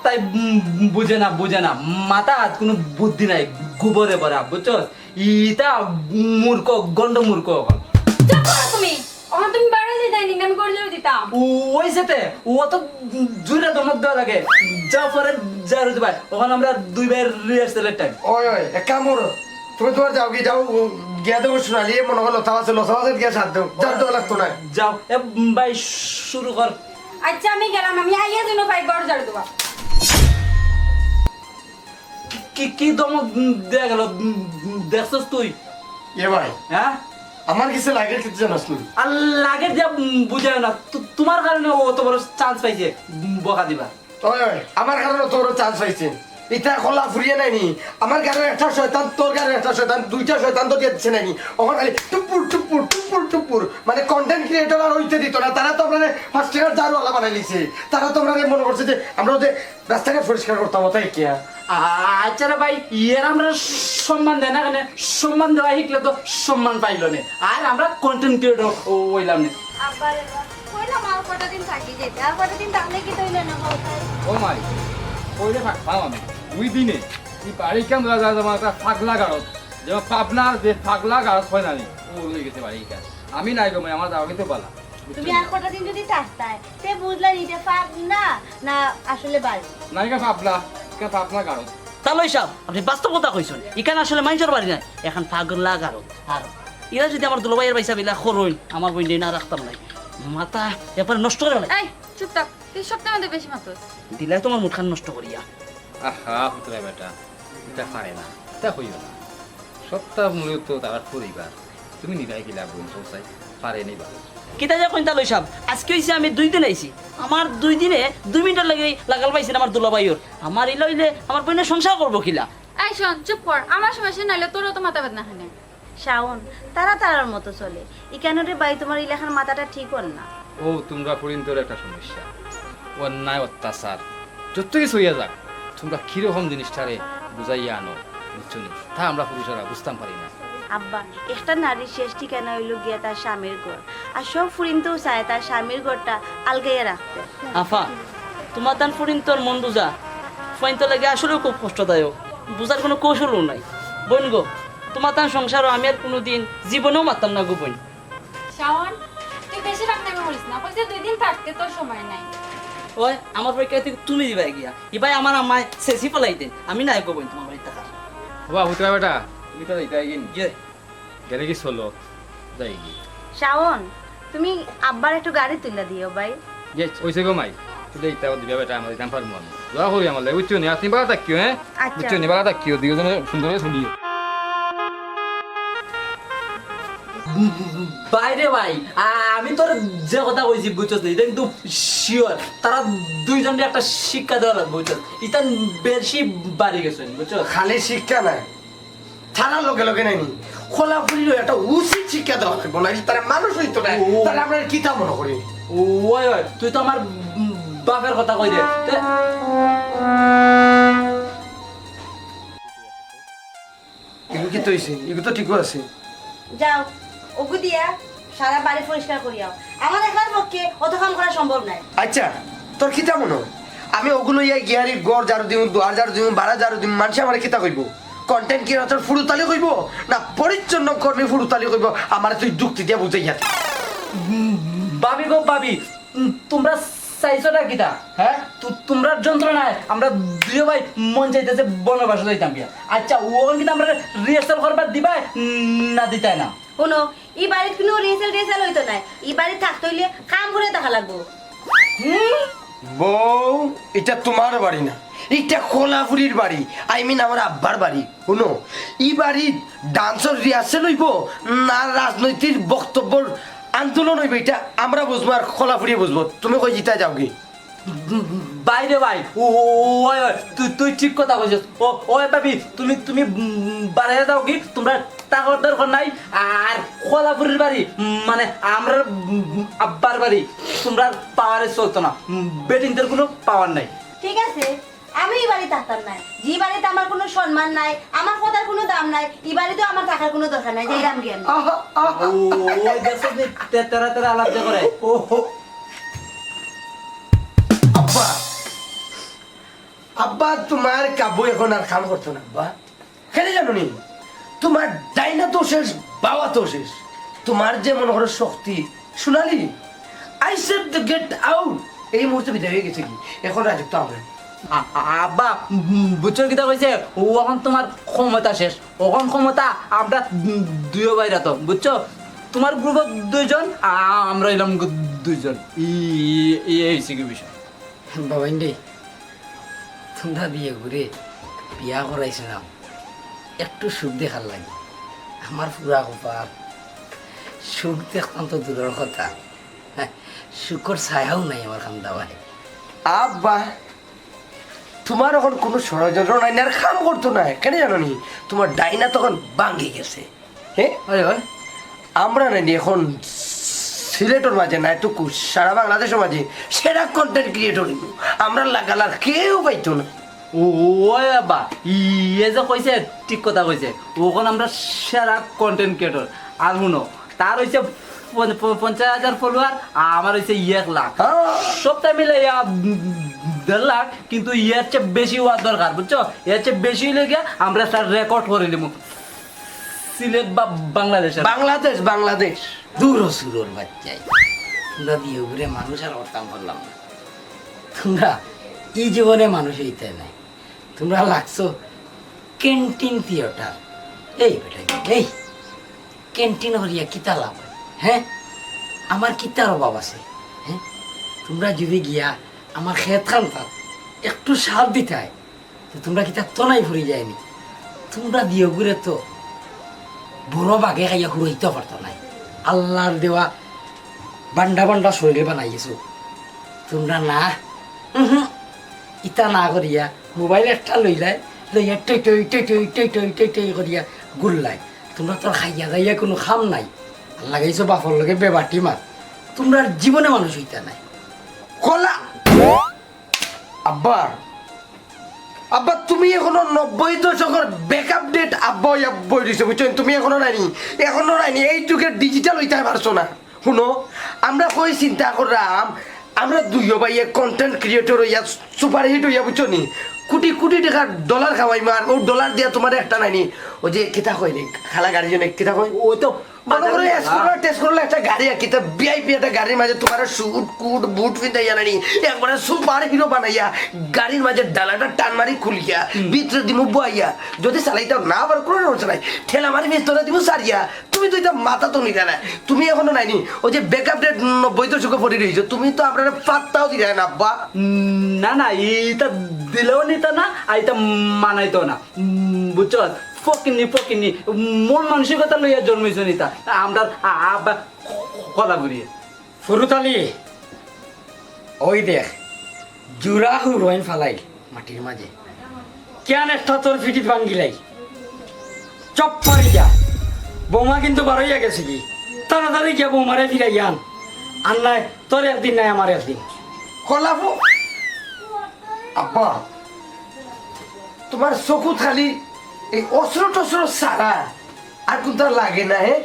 তাই বুঝে না মাথা হাত কোনো বুদ্ধি নাই, গোবরে ভরা, বুঝছো? ইটা মূর্খ, গন্ড মূর্খ। চুপ করো তুমি, ওখানে তুমি বাইরে যেতে আমি করে জড়ে দিতাম। ওই সেতে ও তো জুড়ে ধমক দেওয়া লাগে, যা পরে যা রুতে ভাই, ওখানে আমরা দুই ভাইয়ের রিহার্সালের টাইম। ওই ওই এক কাম করো, তুমি তোমার যাও গিয়ে যাও গিয়া দেবো শোনালি মনে হলো লতা আছে গিয়া সাথ দেও, যার দেওয়া লাগতো না। যাও এ ভাই শুরু কর। আচ্ছা আমি গেলাম, আমি আইয়া যেন ভাই গড় জড়ে দেবা। কি কি ধমক দেয়া গেল দেখছস তুই? এ ভাই হ্যাঁ আমার কিছু লাগে কিছু জানাস নি? আর লাগে যা বুঝায় না, তোমার কারণে ও তো বড় চান্স পাইছে বকা দিবা। ওই ওই আমার কারণে তোর চান্স পাইছে, এটা খোলা ফুরিয়ে নাইনি। আমার গাড়ির একটা শয়তান, তোর গাড়ির একটা শয়তান, দুইটা শয়তান তো দিচ্ছে নাইনি। ওখানে খালি টুপুর টুপুর টুপুর টুপুর, মানে কন্টেন্ট ক্রিয়েটর আর হইতে দিত না। তারা তো আমরা 5 টাকার জারওয়ালা বানাই লিছে। তারা তো আমরা মনে করছে যে আমরা ওদের রাস্তাঘাট পরিষ্কার করতাম, তাই কি? আচ্ছা রে ভাই, ইয়ের আমরা সম্মান দেয় না, কেন সম্মান দেওয়া শিখলে তো সম্মান পাইল না, আর আমরা কন্টেন্ট ক্রিয়েটর হইলাম না। আবার কইলাম আর কটা দিন থাকি যেতে, আর কটা দিন থাকলে কি তৈলে না বলতাই। ও মাই কইলে থাকতাম আমি 2 দিনে এই বাড়ি কেন রাজা আমার একটা পাগলা গাড়ত, যেমন পাবনার যে পাগলা গাড়ত হয় না ও লই গেছে বাড়ি কেন। আমি নাই গো, আমার যাওয়া কিন্তু বলা। তুমি আর কটা দিন যদি থাকতাই তে বুঝলা নিতে পার না না আসলে বাড়ি নাইকা পাবলা কে পাবনা গাড়ত। তাহলে সব আপনি বাস্তব কথা কইছেন, এখানে আসলে মানুষের বাড়ি নাই, এখন পাগলা গারো। আর এরা যদি আমার দুলাভাইয়ের পয়সা বিলা খরইন, আমার বই না রাখতাম নাই, মাথা এরপরে নষ্ট করে ফেলে এই চুপ থাক, তুই সপ্তাহ মধ্যে বেশি মাত্র। দিলে তোমার মুখখান নষ্ট করিয়া। আহা পুতরা বেটা, এটা পারে না, এটা হইও না। সপ্তাহ মূলত তো তার পরিবার, তুমি নিরাই গিলা বোন পৌঁছাই পারে নি বা। কিতা যা কইতা লই সাহেব, আজকে হইছে আমি 2 দিন আইছি, আমার 2 দিনে 2 মিনিট লাগে লাগাল পাইছেন আমার দুলাভাইয়ের। আমার ইলইলে আমার বইনে সংসার করবো কিলা? এই শোন চুপ কর, আমার সমস্যা নাইলে তোরও তো মাথা বেদনা হয় না। শাওন তারা তারার মতো চলে ইকানোরে বাই, তোমার ইলাখার মাথাটা ঠিক হল না। ও তোমরা পরিন্তর একটা সমস্যা, অন্যায় অত্যাচার যত কিছু হইয়া যাক, তোমরা কিরকম জিনিসটারে বুঝাইয়া আনো, বুঝছো নি? তা আমরা পুরুষেরা বুঝতাম পারি না। আব্বা একটা নারীর শেষ ঠিকানা হইল গিয়া তার স্বামীর ঘর, আর সব ফুরিনতেও চায় তার স্বামীর ঘরটা আলগাইয়া রাখতে। আফা তোমার দান ফুরিন তোর মন বুঝা ফাইন তো লাগে আসলেও খুব কষ্টদায়ক, বুঝার কোনো কৌশলও নাই। বোন গো, তোমার দান সংসারও আমি আর কোনোদিন জীবনেও মারতাম না গো বোন। শাওন তুই বেশি রাখতে করিস না, কইছে 2 দিন থাকতে তোর সময় নাই। ওই আমার পরীক্ষা থেকে তুমি দিবা গিয়া, এবার আমার আমায় শেষই ফেলাইতেন, আমি নাই গো বোন তোমার বাড়িতে থাকার। বাবা পুতরা বেটা, তুমি তো যাইতে গিয়ে যে গেলে কি চলো যাই গিয়ে শাওন তুমি আব্বার একটু গাড়ি তুলে দিও ভাই। ওইসে গো মাই তুই ইতাও দিবা বেটা, আমার দিতাম পারবো আমি। দোয়া করি আমার লাগে, বুঝছো নি? আপনি বালা থাকিও, হ্যাঁ আচ্ছা। বুঝছো নি? বালা থাকিও, দিও যেন সুন্দর শুনিও। বাইরে ভাই আমি তোর যে কথা কইছি বুঝছস না এটা কিন্তু শিওর তারা দুইজনকে একটা শিক্ষা দেওয়া লাগবে বুঝছস এটা বেশি বাড়ি গেছেন বুঝছস খালি শিক্ষা নাই থানার লগে লগে নাইনি খোলাফুলি একটা উচিত শিক্ষা দেওয়া লাগবে না তারা মানুষ হইতো না তাহলে আপনার কিতা মনে করি ওই ওই তুই তো আমার বাপের কথা কই দে এগুলো কি তো হয়েছে এগুলো তো ঠিকও আছে যাও ওগু দিয়া সারা বাড়ি পরিষ্কার করিয়াও আমার একার পক্ষে অত কাম করা সম্ভব নাই আচ্ছা তোর কিতা মনে হয়? আমি ওগুলো ইয়া গিয়ারির গড় ঝাড়ু দিম দুয়ার ঝাড়ু দিম বাড়া ঝাড়ু দিম মানুষ আমার কিতা কইব কন্টেন্ট ক্রিয়েটর ফুরুতালি কইব না পরিচ্ছন্ন কর্মী ফুরুতালি কইব আমার তুই যুক্তি দিয়া বুঝাই যাতে ভাবি গো ভাবি তোমরা চাইছোটা কিতা হ্যাঁ তোমরা যন্ত্রণায় আমরা দুই ভাই মন চাইতেছে বনবাস যাইতাম বিয়া আচ্ছা ওখানে কিন্তু আমরা রিহার্সাল করবার দিবাই না দিতাই না শোনো এই বাড়ির কোনো রেসাল হইতো না এই বাড়ি থাকতে হইলে কাম করে দেখা লাগবো বউ এটা তোমার বাড়ি না এটা কোলাপুরির বাড়ি আই মিন আমার আব্বার বাড়ি শুনো ই বাড়ি ডান্সর রিহার্সেল হইব না রাজনৈতিক বক্তব্যর আন্দোলন হইব এটা আমরা বুঝবো আর কোলাপুরি বুঝবো তুমি কই জিতা যাও কি বাইরে ভাই ও ওই ওই তুই ঠিক কথা কইছিস ও ওই ভাবি তুমি বাড়াইয়া দাও কি তোমরা টাকার দরকার নাই আর কোলাপুরের বাড়ি মানে আমরা আব্বার বাড়ি তোমরা পাওয়ারে চলতো না বেটিংদের কোনো পাওয়ার নাই ঠিক আছে আমি এই বাড়ি থাকতাম না যে বাড়িতে আমার কোনো সম্মান নাই আমার কথার কোনো দাম নাই এই বাড়িতেও আমার থাকার কোনো দরকার নাই যাইরাম কি আমি আহা আহা ওই দেখো যে তেরা তেরা আলাপ যে করে ও হো আব্বা আব্বা তোমার কাবু এখন আর কাম করতো না আব্বা কেন জানো নি তোমার ডাইনা তো শেষ বাবা তো শেষ তোমার যে মনে করো শক্তি শোনালি I said the get out এই মুহূর্তে বিদায় হয়ে গেছে কি এখন রাজত্ব আমরা আব্বা বুঝছো কিতা কইছে ও এখন তোমার ক্ষমতা শেষ ওখন ক্ষমতা আমরা দুই বাইরা তো বুঝছো তোমার গ্রুপত দুইজন আমরা এলাম দুইজন এই কি বিষয় বাবাইন রে তোমরা বিয়ে ঘুরে বিয়া করাইছিলাম একটু সুখ দেখার লাগে আমার পুরা কপাল সুখ দেখতাম তো দূরের কথা হ্যাঁ, সুখর ছায়াও নাই আমার খান্দা ভাই আব্বা তোমার এখন কোনো ষড়যন্ত্র নাই না আর কাম করতো না কেন জানো নি তোমার ডাইনা তখন ভাঙ্গি গেছে হ্যাঁ ওই ওই আমরা নাইনি এখন সিলেটের মাঝে না একটু সারা বাংলাদেশের মাঝে সেরা কন্টেন্ট ক্রিয়েটর আমরা লাগালার কেউ পাইতো না ওই আব্বা ইয়ে যে কইছে ঠিক কথা কইছে ওখন আমরা সেরা কন্টেন্ট ক্রিয়েটর আর শুনো তার হইছে 50,000 ফলোয়ার আমার হইছে 1 লাখ সবটাই মিলে 1.5 লাখ কিন্তু এর চেয়ে বেশি হওয়ার দরকার বুঝছো এর চেয়ে বেশি লেগে আমরা একটা রেকর্ড করে নিব সিলেট বা বাংলাদেশের বাংলাদেশ বাংলাদেশ দূর সুরোর বাচ্চাই তোমরা বিয়ে ঘুরে মানুষ আর করতাম পারলাম না তোমরা এই জীবনে মানুষ হইতে নাই তোমরা লাগছো ক্যান্টিন থিয়েটার এই বেটা এই ক্যান্টিন হরিয়া কিতা লাভ হয়? হ্যাঁ আমার কিতার অভাব আছে হ্যাঁ তোমরা যদি গিয়া আমার খেত খান্তাম একটু সাপ দিতে হয় তো তোমরা কিতা তনাই ফুরি যায়নি তোমরা বিয়ে ঘুরে তো বড় বাঘে খাইয়া ঘুরাইতে পারতো নাই আল্লাহর দেওয়া বান্ডা বান্ডা শরীরে বানাইছো তোমরা না ইটা না করিয়া মোবাইল একটা লইলাই লইয়া টই টই টই টই টই টই টই টই করিয়া গুল্লাই তোমরা তো খাইয়া যাইয়া কোনো খাম নাই লাগাইছো বাপর লগে বেবাটি মার তোমরা জীবনে মানুষ হইতা নাই কলা আব্বা আব্বা তুমি এখনো 90 দশকের ব্যাকআপ ডেট আব্বা আব্বা দিছো বুঝছো তুমি এখনো নাইনি এই যুগের ডিজিটাল হইতে পারছো না শুনো আমরা কই চিন্তা করলাম আমরা দুই ভাইয়ে কন্টেন্ট ক্রিয়েটর হইয়া সুপার হিট হইয়া বুঝছো নি কোটি কোটি টাকা ডলার খাওয়াই মার ও ডলার দিয়া তোমার একটা নাইনি ও যে কিতা কই নি খালা গাড়ি জন্য কিতা কই ও তো মনে করে এক্সপ্লোরার টেস্ট করলে একটা গাড়ি আর কিতা ভিআইপি একটা গাড়ির মাঝে তোমার শুট কুট বুট ফিন্দাইয়া নানি একবারে সুপার হিরো বানাইয়া গাড়ির মাঝে ডালাটা টান মারি খুলিয়া ভিতরে দিমু বইয়া যদি চালাইতে না পারো কোনো সমস্যা নাই ঠেলা মারি ভিতরে দিমু সারিয়া তুমি তো এটা মাথা তো নিতে না তুমি এখনো নাইনি ওই যে ব্যাকআপ ডেট 90 দশকে পড়ে রয়েছো তুমি তো আপনারা পাত্তাও দিলে না আব্বা না না এইটা দিলেও নিত না আর এটা মানাইতো না বুঝছো ফকিনি মন মানসিকতা লইয়া জন্মেছ নিতা আমরা আব্বা কলা ঘুরিয়ে ফুরুতালি ওই দেখ জুরা হুরোইন ফালাই মাটির মাঝে কেন একটা তোর ফিটিত ভাঙ্গিলাই চপ মারি যা বৌমা কিন্তু বারোইয়া গেছে কি তাড়াতাড়ি গিয়া বৌমারে ফিরাই আন আর নাই তোর একদিন নাই আমার একদিন কলাফু আব্বা তোমার চকু খালি এই অস্ত্র টস্ত্র সারা আর কোন তার লাগে না হে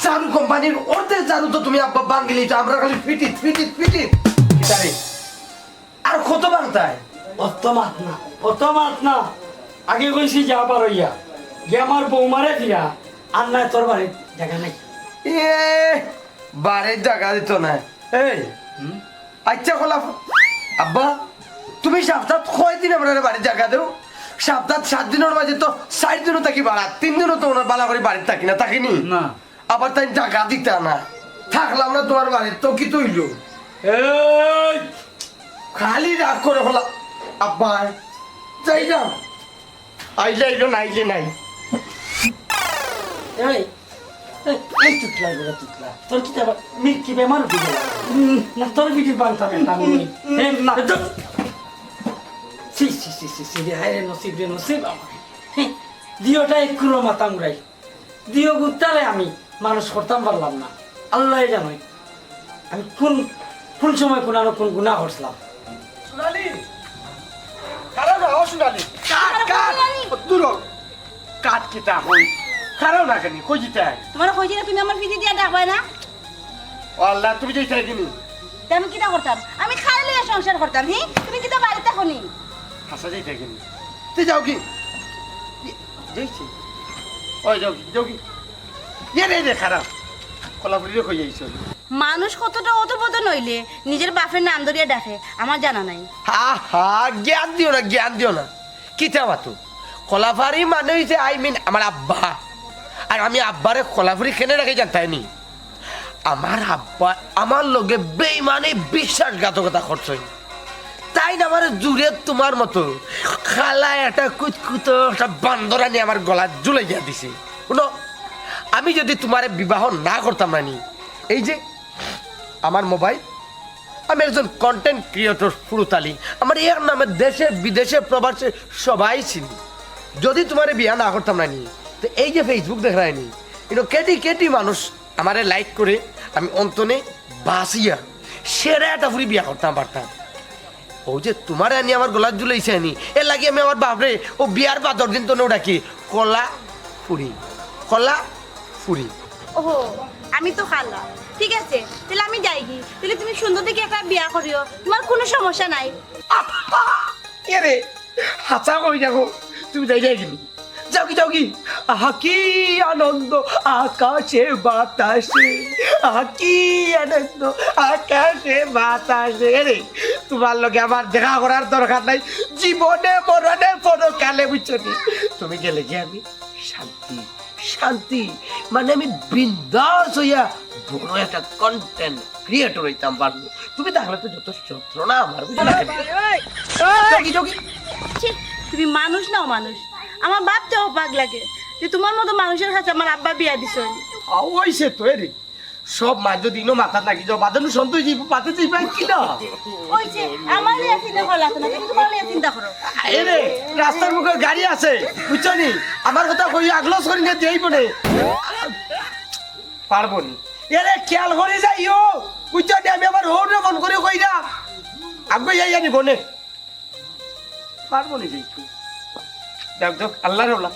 জারু কোম্পানির অর্ধেক জারু তো তুমি আব্বা বাঙ্গিলি তো আমরা খালি ফিটিত কিতারে আর কত বাংতায় অত মাত না আগে কইছি যা বারোইয়া গিয়ে আমার বৌমারে ফিরা আর নাই তোর বাড়ির জায়গা নাই এ বাড়ির জায়গা দিত না এই আচ্ছা কলাফু আব্বা তুমি সপ্তাহ কয়দিন আপনার বাড়ির জায়গা দেও সপ্তাহ 7 দিনের মাঝে তো 4 দিনও থাকি বাড়া 3 দিনও তো ওনার বালা করে বাড়িতে থাকি না থাকিনি না আবার তাই জায়গা দিতা না থাকলাম না তোমার বাড়ির তো কি তৈল এই খালি রাগ করে হলা আব্বা যাই না আইলে আইলো না আইলে নাই এই এই তুতলা বলে তুতলা তোর কি আবার মির্কি বেমার উঠে গেল না তোর বিটি বাংতাম না না সি রে হায় রে নসিব আমার দিওটা একটুরো মাথা মুড়াই দিও গুত্তারে আমি মানুষ করতাম পারলাম না আল্লাহ জানোই আমি কোন সময় কোন গুনাহ করছিলাম সোনালি কারণ আও সোনালি কাট দূর কাট কিটা হই কারণ না কেন কই জিতা তোমার কইছি না তুমি আমার পিঠে দিয়া ডাকবা না আল্লাহ তুমি যাইতা কিনি তা আমি কিটা করতাম আমি খাই লইয়া সংসার করতাম হি তুমি কিটা বাড়িতে খনি হাসা যাইতা কিনি তুই যাও কি যাইছি ওই যাও কি রে খারাপ কলাপুরি কই যাইছ মানুষ কতটা অতপতন হইলে নিজের বাপের নাম ধরিয়া ডাকে আমার জানা নাই হা জ্ঞান দিও না কিতা বাতু কলাফারি মানে হইছে আই মিন আমার আব্বা আর আমি আব্বারে কলাফারি কেনে রাখে জানতাইনি আমার আব্বা আমার লগে বেইমানে বিশ্বাসঘাতকতা করছই তাই না আমার জুড়ে তোমার মতো খালা একটা কুতকুতো একটা বান্দরানি আমার গলা ঝুলে গিয়া দিছে শুনো আমি যদি তোমার বিবাহ না করতাম না নি এই যে আমার মোবাইল আমি একজন কন্টেন্ট ক্রিয়েটর ফুরুতালি আমার এর নামে দেশে বিদেশে প্রবাসে সবাই চিনি যদি তোমার বিয়া না করতাম না নি তো এই যে ফেসবুক দেখ রায়নি কিন্তু কেটি মানুষ আমারে লাইক করে আমি অন্তনে বাসিয়া সেরা একটা ফুরি বিয়া করতাম পারতাম ও যে তোমার আনি আমার গলা ঝুলাইছে আনি এর লাগে আমি আমার বাপরে ও বিয়ার বা 10 দিন তো ডাকি কলা ফুরি ওহো আমি তো খালা ঠিক আছে তাহলে আমি যাই কি তাহলে তুমি সুন্দর দেখে একটা বিয়া করিও তোমার কোনো সমস্যা নাই এরে হাসা কই যাবো তুমি যাই গেলি যাও কি আহা কি আনন্দ আকাশে বাতাসে আহা কি আনন্দ আকাশে বাতাসে রে তোমার লগে আমার দেখা করার দরকার নাই জীবনে মরণে পরকালে বুঝছো তুমি গেলে কি আমি শান্তি মানে আমি বিন্দাস হইয়া বড় একটা কন্টেন্ট ক্রিয়েটর হইতাম পারবো তুমি তাহলে তো যত যন্ত্রণা আমার বুঝলা ছি, তুমি মানুষ নাও মানুষ আমার ভাবতেও পাগ লাগে যে তোমার মতো মানুষের কাছে আমার আব্বা বিয়া দিছে ওইসে তো রে সব মাঝ দিনও মাথা লাগি যাও বাদানু সন্তোষ যাইব পাতে যাইব কি না ওইছে আমার লিয়া চিন্তা করলা না তুমি তোমার লিয়া চিন্তা করো এরে রাস্তার মুখে গাড়ি আছে বুঝছো নি আমার কথা কই আগলস করি না দেইব নে পারবো নি এরে খেয়াল করে যাইও বুঝছো নি আমি আবার হোর ফোন করে কই না আগে যাই জানি বনে পারবো নি যাইতো দেখ আল্লাহর হল্লা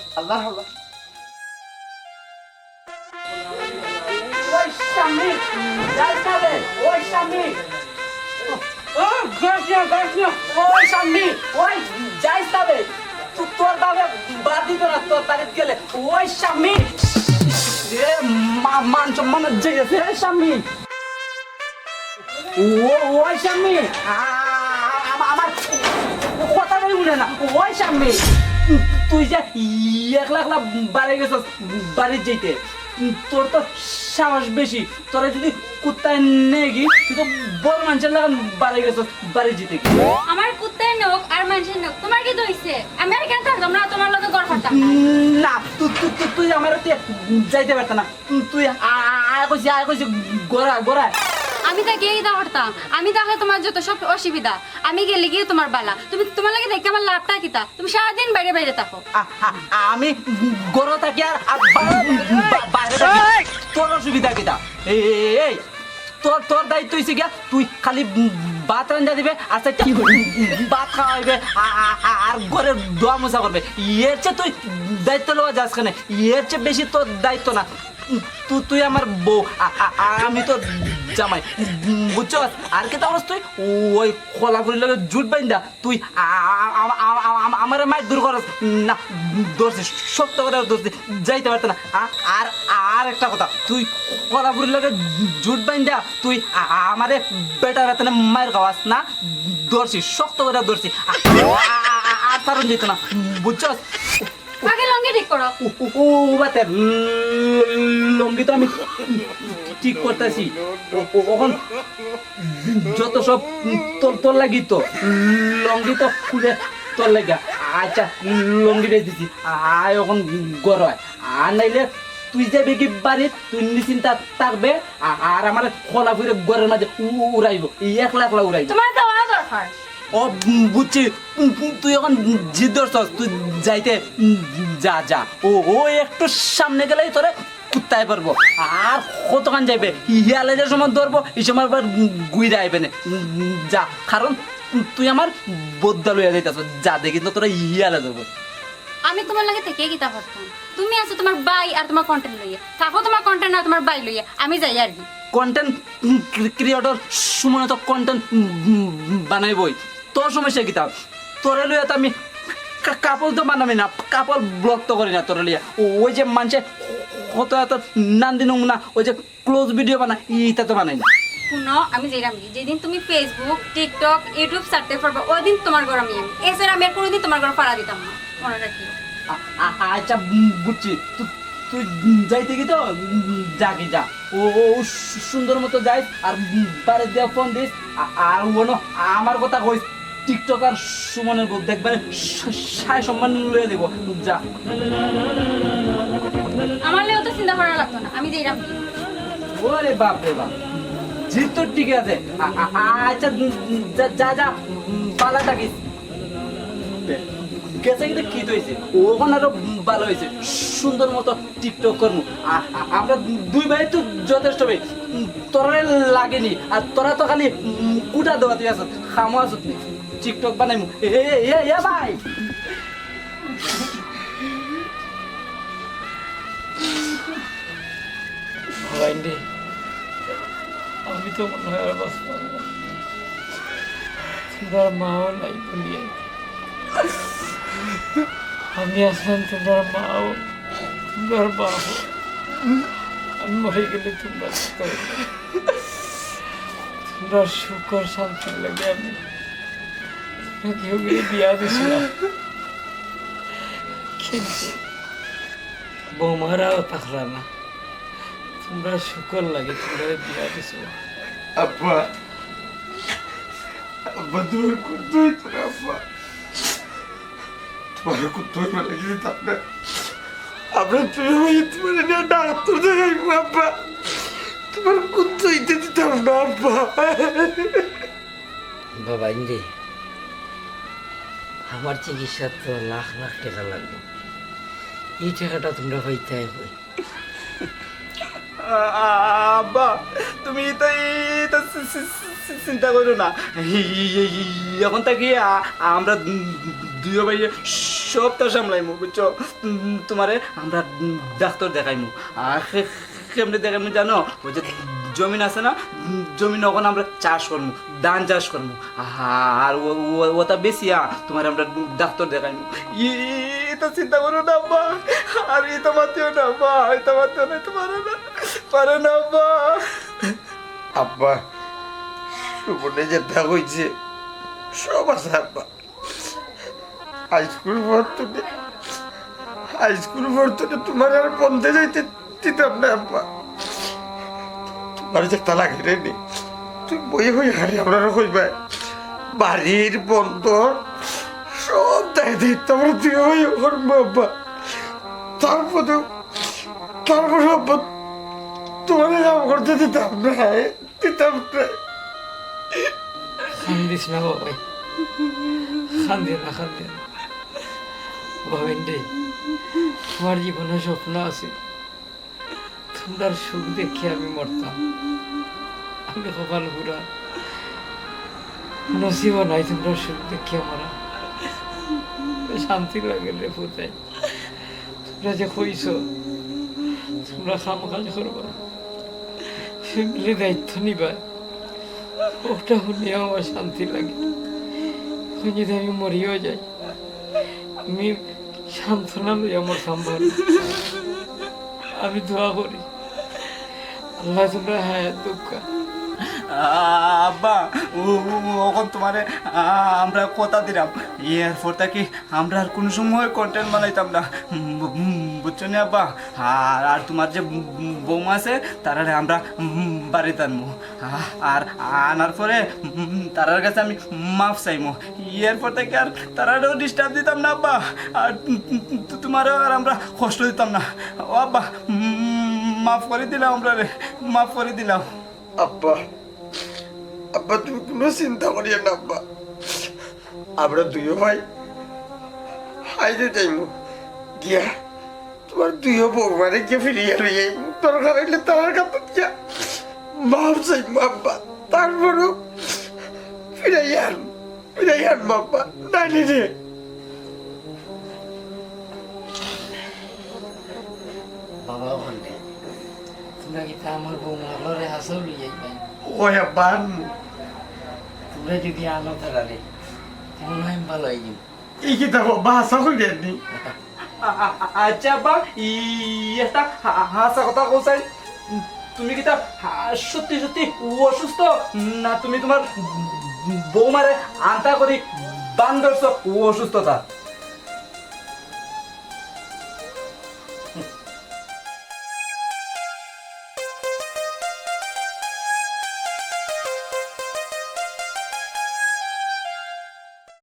তোর বাবা বাদ দিত না তোর বাড়িতে গেলে ওই স্বামী মান সম্মান জেগেছে স্বামী ওই স্বামী আমার কথা বলি না ওই স্বামী তুই যে একলা একলা বাড়ি গেছস বাড়ির যেতে তোর তো সাহস বেশি, তোরা যদি কুত্তায় নেই গি তুই তো বড় মানুষের লাগান বাড়ি গেছস বাড়ি যেতে। আমার কুত্তার নোক আর মানুষের নোক তোমার কি দইছে? আমি আর কেন থাকতাম না তোমার লগে গড় করতাম? না তুই আমার যাইতে পারত না, তুই আয় কইছি গোড়ায়। আমি তা গিয়ে দা করতাম, আমি তাহলে তোমার যত সব অসুবিধা, আমি গেলে গিয়ে তোমার বালা। তুমি তোমার লাগে দেখে আমার লাভটা কিতা? তুমি সারাদিন বাইরে বাইরে থাকো। আমি গড় থাকি আর বাইরে থাকি, তোর অসুবিধা কিতা? এই তোর দায়িত্ব হয়েছে গিয়া তুই খালি ভাত রান্না দিবে আর ভাত খাওয়াইবে আর ঘরের দোয়া মোছা করবে। এর চেয়ে তুই দায়িত্ব লওয়া যাস কেন? এর চেয়ে বেশি তোর দায়িত্ব না। তুই আমার বউ, আমি তো জামাই, বুঝছো? আর কে তাহলে তুই ওই খোলাগুলির লগে জুট বাইন্দা তুই আমার মায়ের দূর করস না, ধরছিস শক্ত করে ধরছিস, যাইতে পারত না। আর একটা কথা, তুই খোলাগুলির লগে জুট বাইন্দা তুই আমারে বেটা বেতনে মায়ের খাওয়াস না, ধরছিস শক্ত করে ধরছিস, আর কারণ যেত না, বুঝছো? আগে লঙ্গি ঠিক করো। ও বাতে লঙ্গি তো আমি ঠিক করতেছি, এখন যত সব তোর লাগি তো লঙ্গি তো খুলে তোর লাগা। আচ্ছা লঙ্গি বেশ দিছি, আয় এখন গড় হয়। আর নাইলে তুই যাবি কি বাড়ি, তুই নিশ্চিন্তা থাকবে আর আমার খোলা ফুরে ঘরের মাঝে উড়াইব, একলা একলা উড়াইব। তোমার দেওয়া দরকার। ও বুঝছি, তুই এখন জিদ ধরছস, তুই যাইতে যা। ও একটু সামনে গেলেই তোরে কুত্তায় পারবো, আর কতক্ষণ যাইবে? হিয়ালে যে সময় ধরবো এই সময় আবার গুইরা আইবে না, যা। কারণ তুই আমার বদ্দা লইয়া যাইতেছ, যা দেখি তো তোরা হিয়ালে ধরবো। আমি তোমার লাগে থেকে গীতা করতাম, তুমি আছো তোমার বাই আর তোমার কন্টেন্ট লইয়া থাকো, তোমার কন্টেন্ট আর তোমার বাই লইয়া আমি যাই আর কি। কন্টেন্ট ক্রিয়েটর সময় তো কন্টেন্ট বানাইবই, তোর সমস্যা কি? তা তোরে লইয়া তো আমি কাপড় তো বানাবি না, কাপড় ব্লগ তো করি না তোরে লইয়া। ওই যে মানুষে কত এত নান্দি নমুনা ওই যে ক্লোজ ভিডিও বানা, ইটা তো বানাই না। শুনো, আমি যেরাম যেদিন তুমি ফেসবুক টিকটক ইউটিউব সারতে পারবে ওই দিন তোমার ঘর আমি এছাড়া আমি আর কোনোদিন তোমার ঘর পাড়া দিতাম না, মনে রাখি। আচ্ছা বুঝছি, তুই যাইতে কি তো যাকি যা, ও সুন্দর মতো যাই আর বাড়ি দিয়ে ফোন দিস আর ওনো আমার কথা কইস। টিকটক আর সুমনের বউ দেখবে সায় সম্মান লইয়া দেবো, যা। আমার লেও তো চিন্তা করা লাগতো না, আমি যেরাম। ওরে বাপ রে বাপ, জিত তো ঠিক আছে। আচ্ছা যা পালা থাকিস। গেছে কিন্তু কি হয়েছে, ওখানে আরো ভালো হয়েছে, সুন্দর মতো টিকটক করবো। আমরা দুই ভাই তো যথেষ্ট ভাই, তোরা লাগেনি। আর তোরা তো খালি কুটা দেওয়া তুই আস, খামো আস, টিকটক বানাইমু। এ ভাই আমি তো মনে হয় আর বাঁচতাম না, তোমার মাও নাই বলিয়ে আমি আসলাম, তোমার মাও তোমার বাবা, আমি মরে গেলে তোমরা তোমরা শুকর শান্তির লাগে আমি কেউ গিয়ে বিয়া দিছিলাম, কিন্তু বৌমারাও থাকলা না, তোমরা শুকর লাগে তোমরা বিয়া দিছিলাম। আব্বা আব্বা তোমার কুত্তই তো না, আব্বা তোমার কুত্তই মানে কি আপনার আপনার প্রিয় ভাই তোমার নিয়ে ডাক্তার দেখাইবো আব্বা, তোমার কুত্তই দিতাম না আব্বা। বাবা ইন্দি, আমার চিকিৎসা তো লাখ লাখ টাকা লাগবে, এই টাকাটা তোমরা পাইতে হবে। আব্বা তুমি তো চিন্তা করো না, এখন থেকে আমরা দুই ভাই সবটা সামলাইমু, বুঝছো? তোমারে আমরা ডাক্তার দেখাইমু। আর কেমনি দেখাইমু জানো? ওই যে জমিন আছে না, জমিন ওখানে আমরা চাষ করবো, ধান চাষ করবো, আর ওটা বেশি তোমার আমরা ডাক্তার দেখাইমু। তো চিন্তা করো না আব্বা, আর এটা মাতিও না আব্বা, এটা মাতিও না, তোমার না পারে না আব্বা। আব্বা সুবর্ণে যেটা হয়েছে সব আছে আব্বা, হাইস্কুল পড়তে তোমার আর বন্ধে যাইতে দিতাম না আব্বা। তোমার যে তালা ঘিরে নি, তুই বই হই হারি আমরা হইবা বাড়ির বন্ধর সব দায়িত্ব আমরা তুই হই করবো আব্বা। তারপরে আব্বা তোমার কাম করতে দিতাম না। খান্দিস না বাবাই, খান্দি না বাবেন রে, তোমার জীবনে স্বপ্ন আছে, তোমরার সুখ দেখে আমি মরতাম। আমি কপাল পুরা নসিব নাই তোমরা সুখ দেখে মরা। শান্তি লাগে রে ফুটাই, তোমরা যে কইছ তোমরা কাম কাজ করবা, ফ্যামিলি দায়িত্ব নিবা, ওটা শুনিয়ে আমার শান্তি লাগে। যদি আমি মরিও যাই, আমি সান্ত্বনা লই আমার সম্ভব। আমি দোয়া করি আল্লাহ তোমরা হায়াত দুঃখ। আব্বা ওখন তোমারে আমরা কথা দিলাম, এরপর থেকে আমরা আর কোনো সময় কন্টেন্ট বানাইতাম না, বুঝছো না আব্বা? আর তোমার যে বৌমা আছে তারারে আমরা বাড়িতে আনবো, আর আনার পরে তারার কাছে আমি মাফ চাইমো। এরপর থেকে আর তারারেও ডিস্টার্ব দিতাম না আব্বা, আর তোমারও আর আমরা কষ্ট দিতাম না। ও আব্বা মাফ করে দিলাম, আমরা রে মাফ করে দিলাম। আব্বা তুমি কোনো চিন্তা করিও না আব্বা, আমরা দুইও ভাই হাইতে যাইমু গিয়া তোমার দুইও বৌমারে গিয়ে ফিরিয়ে লইয়া দরকার হইলে তার কাছে গিয়া মাফ চাইমু আব্বা। তারপরও ফিরাই আনবো আব্বা, নাইলে রে বাবা ওখানে তোমরা কি তা আমার বৌমা ঘরে হাসাও লই যাইবাই? ওই আব্বা আনমু। তোমরা যদি আনো তারারে মনে হয় আমি ভালো হয়ে যাবো। এই কি দেখো বাসা হইলে নি আচ্ছা আব্বা একটা হাসা কথা কোথায়, তুমি কি তা সত্যি সত্যি অসুস্থ না তুমি তোমার বৌমারে আন্তা করি বান ধরছো অসুস্থতা?